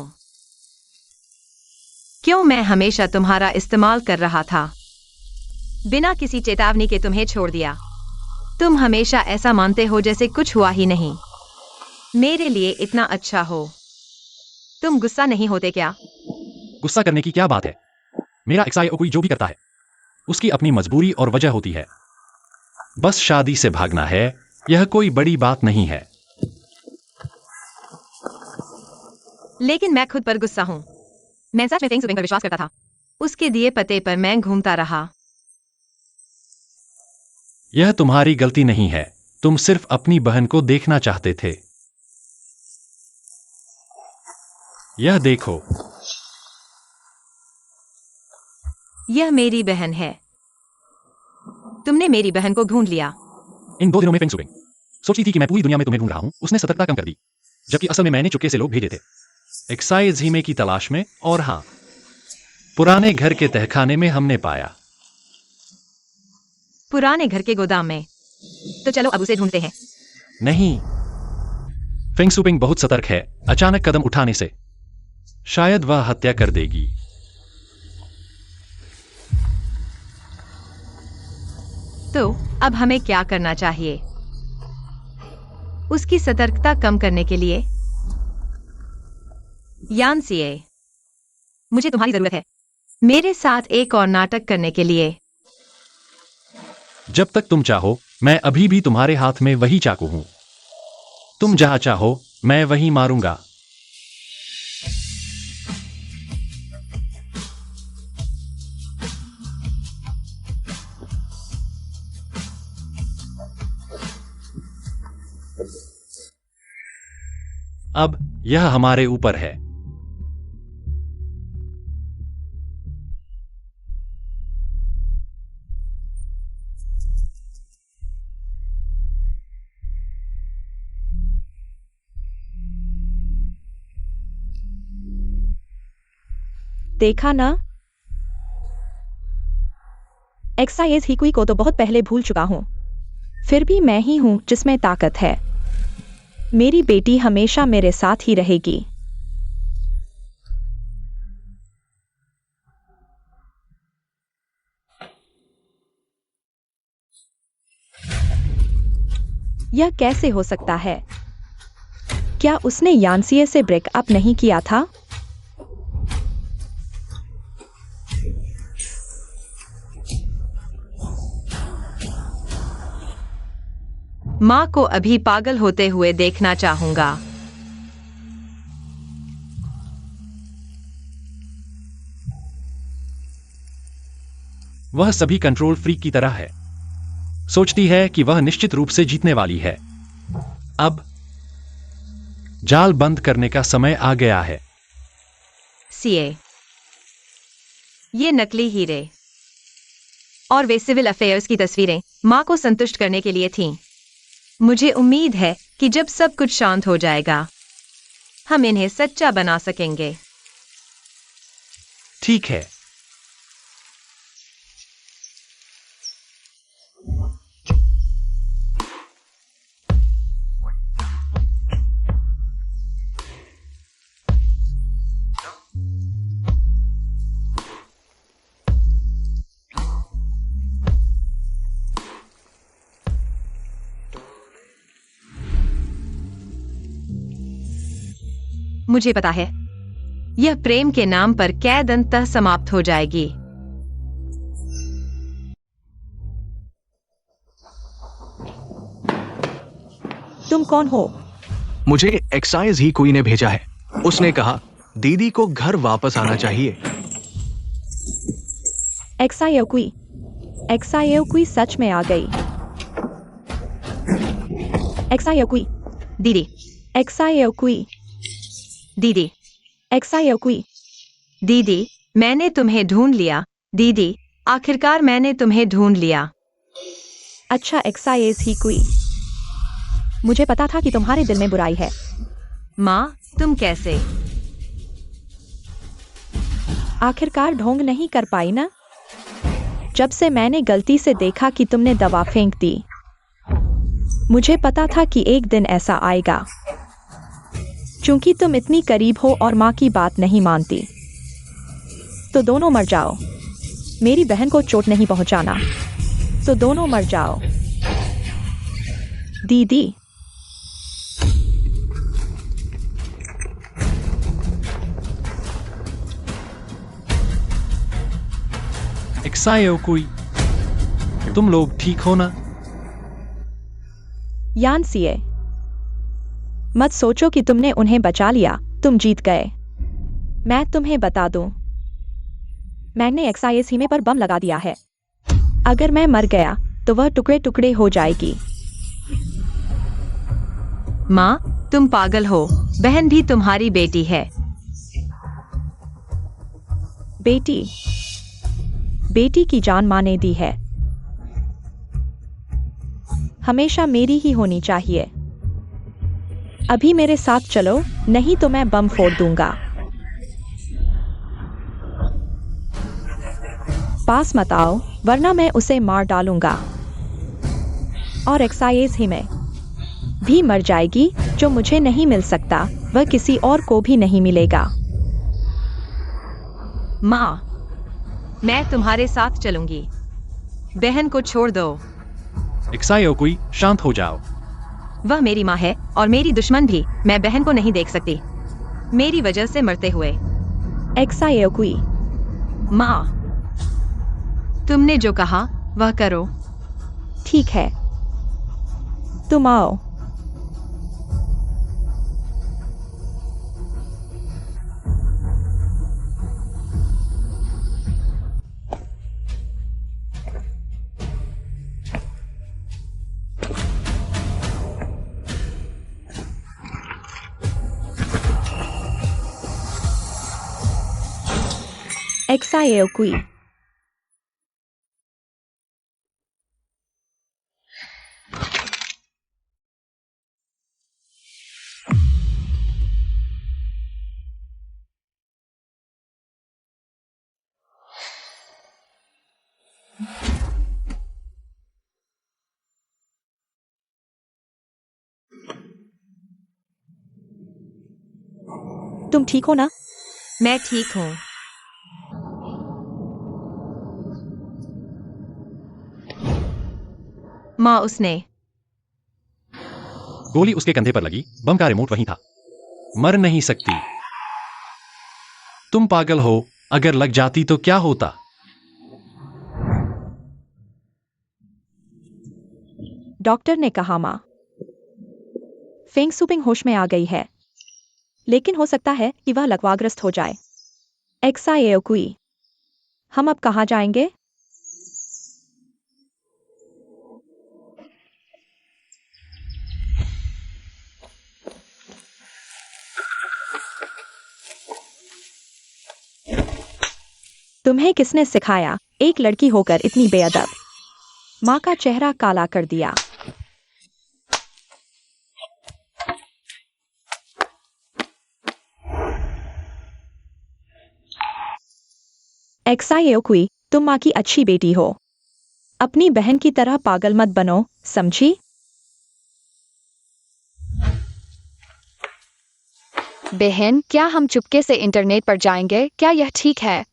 क्यों मैं हमेशा तुम्हारा इस्तेमाल कर रहा था, बिना किसी चेतावनी के तुम्हें छोड़ दिया। तुम हमेशा ऐसा मानते हो जैसे कुछ हुआ ही नहीं। मेरे लिए इतना अच्छा हो। तुम गुस्सा नहीं होते क्या? गुस्सा करने की क्या बात है? मेरा एक्सायोकुई जो भी करता है, उसकी अपनी मजबूरी और वजह होती है। बस शादी से भागना है, यह कोई बड़ी बात नहीं है। लेकिन मैं खुद पर गुस्सा हूं। मैं सच में फेंग शुइंग पर विश्वास करता था। उसके दिए पते पर मैं घूमता रहा। यह तुम्हारी गलती नहीं है, तुम सिर्फ अपनी बहन को देखना चाहते थे। यह देखो, यह मेरी बहन है। तुमने मेरी बहन को ढूंढ लिया। इन 2 दिनों में फेंग शुइंग सोचती थी कि मैं पूरी दुनिया में तुम्हें ढूंढ रहा हूं, उसने सतर्कता कम कर दी, जबकि असल में मैंने चुपके से लोग भेजे थे एक्साइज हीमे की तलाश में। और हां, पुराने घर के तहखाने में हमने पाया। पुराने घर के गोदाम में। तो चलो अब उसे ढूंढते हैं। नहीं, फेंग शुइंग बहुत सतर्क है। अचानक कदम उठाने से शायद वह हत्या कर देगी। तो अब हमें क्या करना चाहिए उसकी सतर्कता कम करने के लिए? यानसिए, मुझे तुम्हारी जरूरत है मेरे साथ एक और नाटक करने के लिए। जब तक तुम चाहो, मैं अभी भी तुम्हारे हाथ में वही चाकू हूं। तुम जहां चाहो, मैं वहीं मारूंगा। अब यह हमारे ऊपर है। देखा ना, एक्साइज हिकुई को तो बहुत पहले भूल चुका हूं। फिर भी मैं ही हूं जिसमें ताकत है। मेरी बेटी हमेशा मेरे साथ ही रहेगी। यह कैसे हो सकता है? क्या उसने यानसिए से ब्रेकअप नहीं किया था? माँ को अभी पागल होते हुए देखना चाहूंगा। वह सभी कंट्रोल फ्रीक की तरह है। सोचती है कि वह निश्चित रूप से जीतने वाली है। अब जाल बंद करने का समय आ गया है। सीए, ये नकली हीरे और वे सिविल अफेयर्स की तस्वीरें माँ को संतुष्ट करने के लिए थीं। मुझे उम्मीद है कि जब सब कुछ शांत हो जाएगा, हम इन्हें सच्चा बना सकेंगे। ठीक है। मुझे पता है, यह प्रेम के नाम पर कैद अंततः समाप्त हो जाएगी। तुम कौन हो? मुझे एक्साइज ही कोई ने भेजा है। उसने कहा दीदी को घर वापस आना चाहिए। एक्सायोकुई सच में आ गई। एक्सायोकुई, दीदी, एक्सायोकुई, दीदी, एक्सायोकुई। दीदी, मैंने तुम्हें ढूंढ लिया। दीदी, आखिरकार मैंने तुम्हें ढूंढ लिया। अच्छा एक्साइज ही कोई। मुझे पता था कि तुम्हारे दिल में बुराई है। माँ, तुम कैसे? आखिरकार ढोंग नहीं कर पाई ना? जब से मैंने गलती से देखा कि तुमने दवा फेंक दी, मुझे पता था कि एक दिन ऐसा आएगा। चूंकि तुम इतनी करीब हो और माँ की बात नहीं मानती, तो दोनों मर जाओ। मेरी बहन को चोट नहीं पहुंचाना, तो दोनों मर जाओ। दीदी, एक्सायोकुई, तुम लोग ठीक हो ना? यानसिए, मत सोचो कि तुमने उन्हें बचा लिया। तुम जीत गए। मैं तुम्हें बता दूं, मैंने एक्साइज हिमे पर बम लगा दिया है। अगर मैं मर गया तो वह टुकड़े टुकड़े हो जाएगी। माँ, तुम पागल हो। बहन भी तुम्हारी बेटी है। बेटी, बेटी की जान माँ ने दी है। हमेशा मेरी ही होनी चाहिए। अभी मेरे साथ चलो, नहीं तो मैं बम फोड़ दूंगा। पास मत आओ, वरना मैं उसे मार डालूंगा। और एक्साइज हिमे भी मर जाएगी। जो मुझे नहीं मिल सकता, वह किसी और को भी नहीं मिलेगा। माँ, मैं तुम्हारे साथ चलूंगी। बहन को छोड़ दो। एक्सायोकुई, शांत हो जाओ। वह मेरी माँ है और मेरी दुश्मन भी। मैं बहन को नहीं देख सकती मेरी वजह से मरते हुए। एक्सायोकुई, माँ, तुमने जो कहा वह करो। ठीक है, तुम आओ। एक्सायोकुई, तुम ठीक हो ना? मैं ठीक हूँ। माँ, उसने गोली उसके कंधे पर लगी, बम का रिमोट वहीं था। मर नहीं सकती। तुम पागल हो, अगर लग जाती तो क्या होता? डॉक्टर ने कहा माँ। फेंग सुपिंग होश में आ गई है, लेकिन हो सकता है कि वह लकवाग्रस्त हो जाए। एक्साएओकुई, हम अब कहाँ जाएंगे? तुम्हें किसने सिखाया एक लड़की होकर इतनी बेअदब? माँ का चेहरा काला कर दिया। एक्साएओकुई, तुम माँ की अच्छी बेटी हो। अपनी बहन की तरह पागल मत बनो, समझी? बहन, क्या हम चुपके से इंटरनेट पर जाएंगे? क्या यह ठीक है?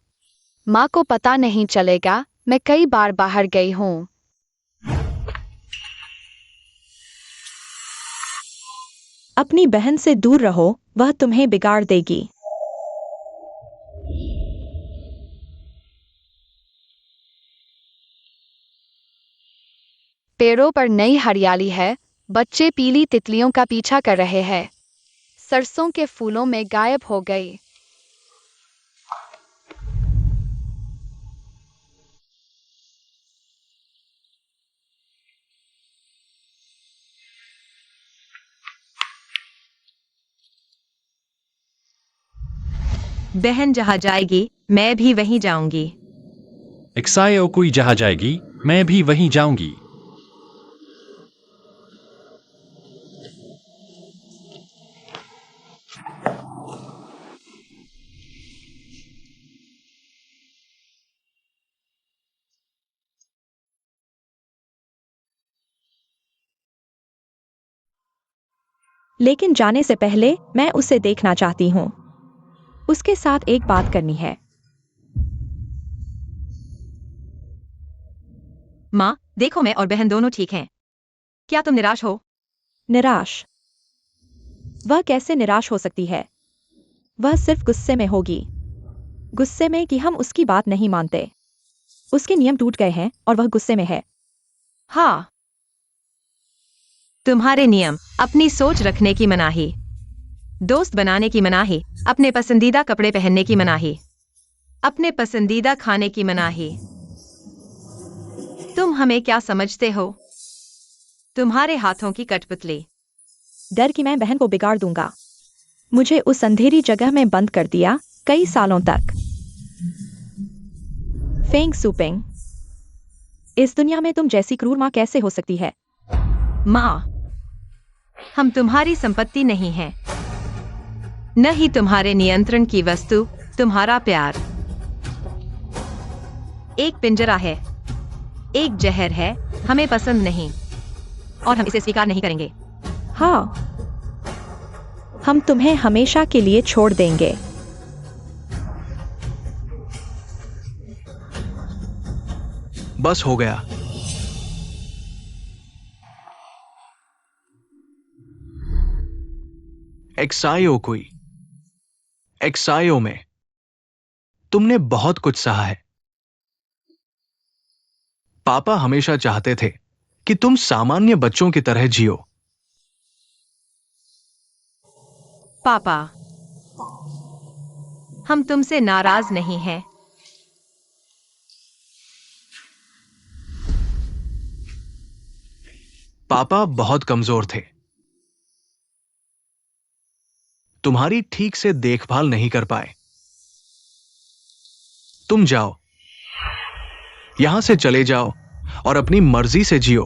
माँ को पता नहीं चलेगा। मैं कई बार बाहर गई हूँ। अपनी बहन से दूर रहो, वह तुम्हें बिगाड़ देगी। पेड़ों पर नई हरियाली है। बच्चे पीली तितलियों का पीछा कर रहे हैं। सरसों के फूलों में गायब हो गई। बहन जहाँ जाएगी, मैं भी वहीं जाऊंगी। एक्साएओकुई जहाँ जाएगी, मैं भी वहीं जाऊंगी। लेकिन जाने से पहले मैं उसे देखना चाहती हूँ। उसके साथ एक बात करनी है। माँ, देखो, मैं और बहन दोनों ठीक हैं। क्या तुम निराश हो? निराश? वह कैसे निराश हो सकती है? वह सिर्फ गुस्से में होगी। गुस्से में कि हम उसकी बात नहीं मानते। उसके नियम टूट गए हैं और वह गुस्से में है। हाँ, तुम्हारे नियम, अपनी सोच रखने की मनाही, दोस्त बनाने की मनाही, अपने पसंदीदा कपड़े पहनने की मनाही, अपने पसंदीदा खाने की मनाही। तुम हमें क्या समझते हो? तुम्हारे हाथों की कठपुतली। डर कि मैं बहन को बिगाड़ दूंगा। मुझे उस अंधेरी जगह में बंद कर दिया कई सालों तक। फेंग सुपिंग, इस दुनिया में तुम जैसी क्रूर माँ कैसे हो सकती है? माँ, हम तुम्हारी संपत्ति नहीं हैं, न ही तुम्हारे नियंत्रण की वस्तु। तुम्हारा प्यार एक पिंजरा है, एक जहर है। हमें पसंद नहीं और हम इसे स्वीकार नहीं करेंगे। हाँ, हम तुम्हें हमेशा के लिए छोड़ देंगे। बस हो गया। एक्साएओकुई, एक्सायो में तुमने बहुत कुछ सहा है। पापा हमेशा चाहते थे कि तुम सामान्य बच्चों की तरह जियो। पापा, हम तुमसे नाराज नहीं हैं। पापा बहुत कमजोर थे, तुम्हारी ठीक से देखभाल नहीं कर पाए। तुम जाओ, यहां से चले जाओ और अपनी मर्जी से जियो।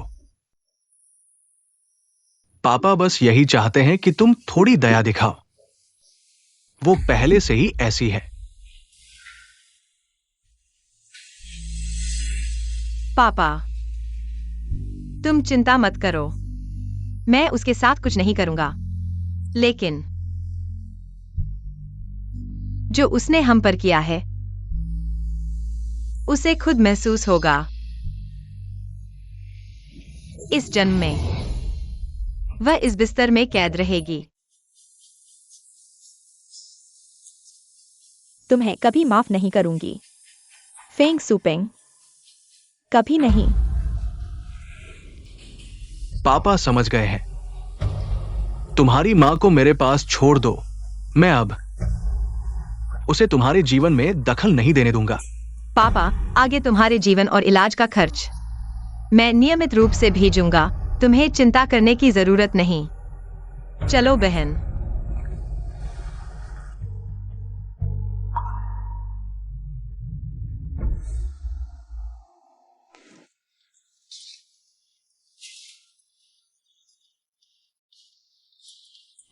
पापा बस यही चाहते हैं कि तुम थोड़ी दया दिखाओ। वो पहले से ही ऐसी है। पापा, तुम चिंता मत करो, मैं उसके साथ कुछ नहीं करूंगा, लेकिन जो उसने हम पर किया है उसे खुद महसूस होगा। इस जन्म में वह इस बिस्तर में कैद रहेगी। तुम्हें कभी माफ नहीं करूंगी, फेंग सुपेंग, कभी नहीं। पापा समझ गए हैं। तुम्हारी मां को मेरे पास छोड़ दो। मैं अब उसे तुम्हारे जीवन में दखल नहीं देने दूंगा। पापा, आगे तुम्हारे जीवन और इलाज का खर्च मैं नियमित रूप से भेजूंगा, तुम्हें चिंता करने की जरूरत नहीं। चलो बहन।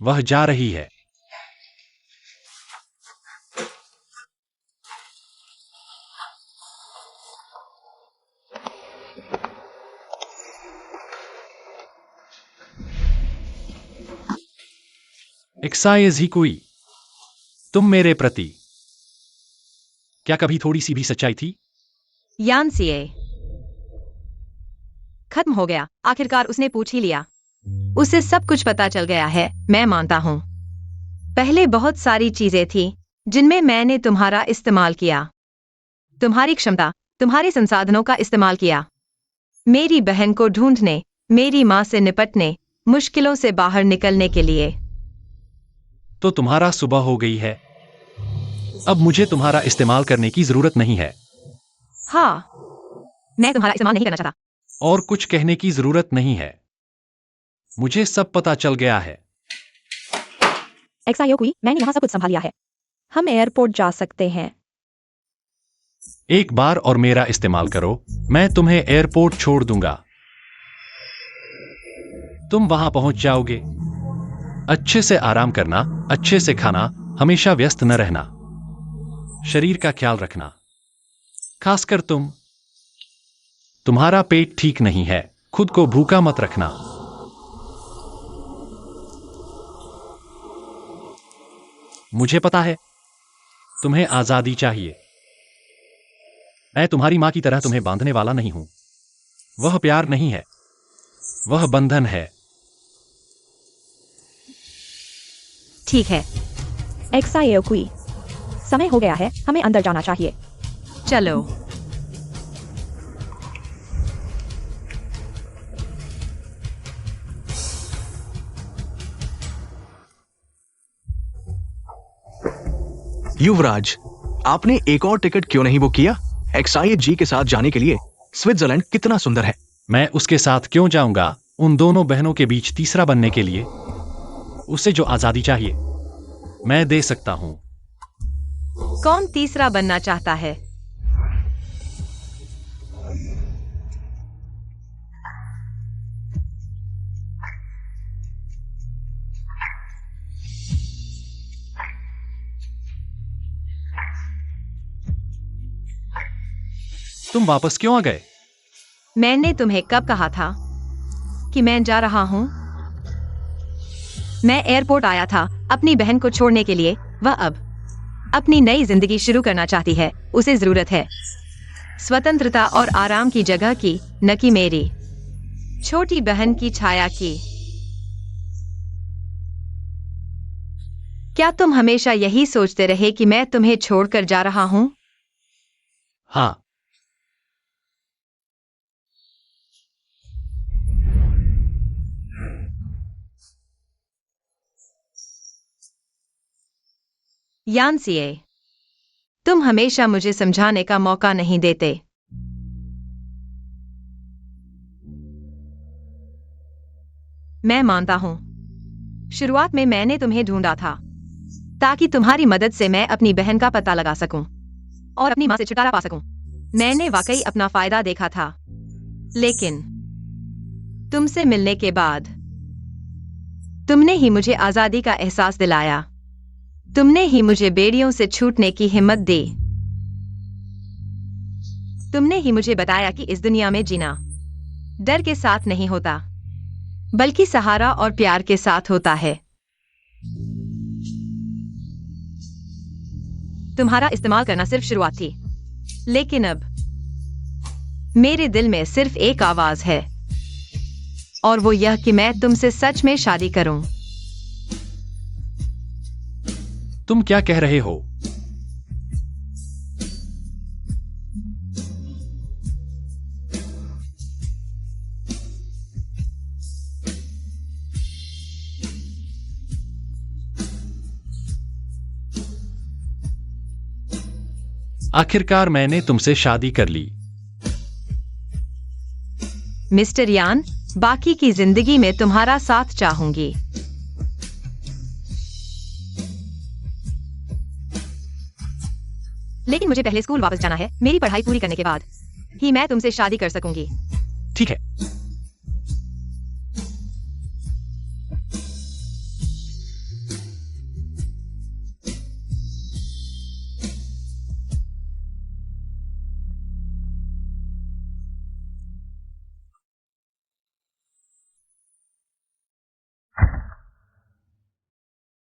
वह जा रही है। एक्साइज ही कोई, तुम मेरे प्रति क्या कभी थोड़ी सी भी सच्चाई थी? यान सीए खत्म हो गया। आखिरकार उसने पूछ ही लिया। उसे सब कुछ पता चल गया है, मैं मानता हूं। पहले बहुत सारी चीजें थी जिनमें मैंने तुम्हारा इस्तेमाल किया, तुम्हारी क्षमता, तुम्हारे संसाधनों का इस्तेमाल किया, मेरी बहन को ढूंढने, मेरी मां से निपटने, मुश्किलों से बाहर निकलने के लिए। तो तुम्हारा सुबह हो गई है। अब मुझे तुम्हारा इस्तेमाल करने की जरूरत नहीं है। हाँ, मैं तुम्हारा इस्तेमाल नहीं करना चाहता। और कुछ कहने की जरूरत नहीं है। मुझे सब पता चल गया है। एक्सायो कुई, मैंने यहाँ सब कुछ संभाल लिया है। हम एयरपोर्ट जा सकते हैं। एक बार और मेरा इस्तेमाल करो, मैं तुम्हें एयरपोर्ट छोड़ दूंगा। तुम वहां पहुंच जाओगे। अच्छे से आराम करना, अच्छे से खाना, हमेशा व्यस्त न रहना, शरीर का ख्याल रखना, खासकर तुम्हारा पेट ठीक नहीं है, खुद को भूखा मत रखना। मुझे पता है तुम्हें आजादी चाहिए। मैं तुम्हारी मां की तरह तुम्हें बांधने वाला नहीं हूं। वह प्यार नहीं है, वह बंधन है। ठीक है, एक्सायो कुई, समय हो गया है, हमें अंदर जाना चाहिए। चलो। युवराज, आपने एक और टिकट क्यों नहीं बुक किया? एक्साई जी के साथ जाने के लिए। स्विट्जरलैंड कितना सुंदर है। मैं उसके साथ क्यों जाऊंगा? उन दोनों बहनों के बीच तीसरा बनने के लिए। उसे जो आजादी चाहिए मैं दे सकता हूं। कौन तीसरा बनना चाहता है? तुम वापस क्यों आ गए? मैंने तुम्हें कब कहा था कि मैं जा रहा हूं? मैं एयरपोर्ट आया था अपनी बहन को छोड़ने के लिए। वह अब अपनी नई जिंदगी शुरू करना चाहती है। उसे जरूरत है स्वतंत्रता और आराम की जगह की, न कि मेरी छोटी बहन की छाया की। क्या तुम हमेशा यही सोचते रहे कि मैं तुम्हें छोड़कर जा रहा हूं? हाँ। यानसीए, तुम हमेशा मुझे समझाने का मौका नहीं देते। मैं मानता हूं, शुरुआत में मैंने तुम्हें ढूंढा था ताकि तुम्हारी मदद से मैं अपनी बहन का पता लगा सकूं और अपनी मां से छुटकारा पा सकूं। मैंने वाकई अपना फायदा देखा था, लेकिन तुमसे मिलने के बाद तुमने ही मुझे आजादी का एहसास दिलाया। तुमने ही मुझे बेड़ियों से छूटने की हिम्मत दी। तुमने ही मुझे बताया कि इस दुनिया में जीना डर के साथ नहीं होता, बल्कि सहारा और प्यार के साथ होता है। तुम्हारा इस्तेमाल करना सिर्फ शुरुआत थी, लेकिन अब मेरे दिल में सिर्फ एक आवाज है, और वो यह कि मैं तुमसे सच में शादी करूं। तुम क्या कह रहे हो? आखिरकार मैंने तुमसे शादी कर ली। मिस्टर यान, बाकी की जिंदगी में तुम्हारा साथ चाहूंगी। लेकिन मुझे पहले स्कूल वापस जाना है। मेरी पढ़ाई पूरी करने के बाद ही मैं तुमसे शादी कर सकूंगी। ठीक है,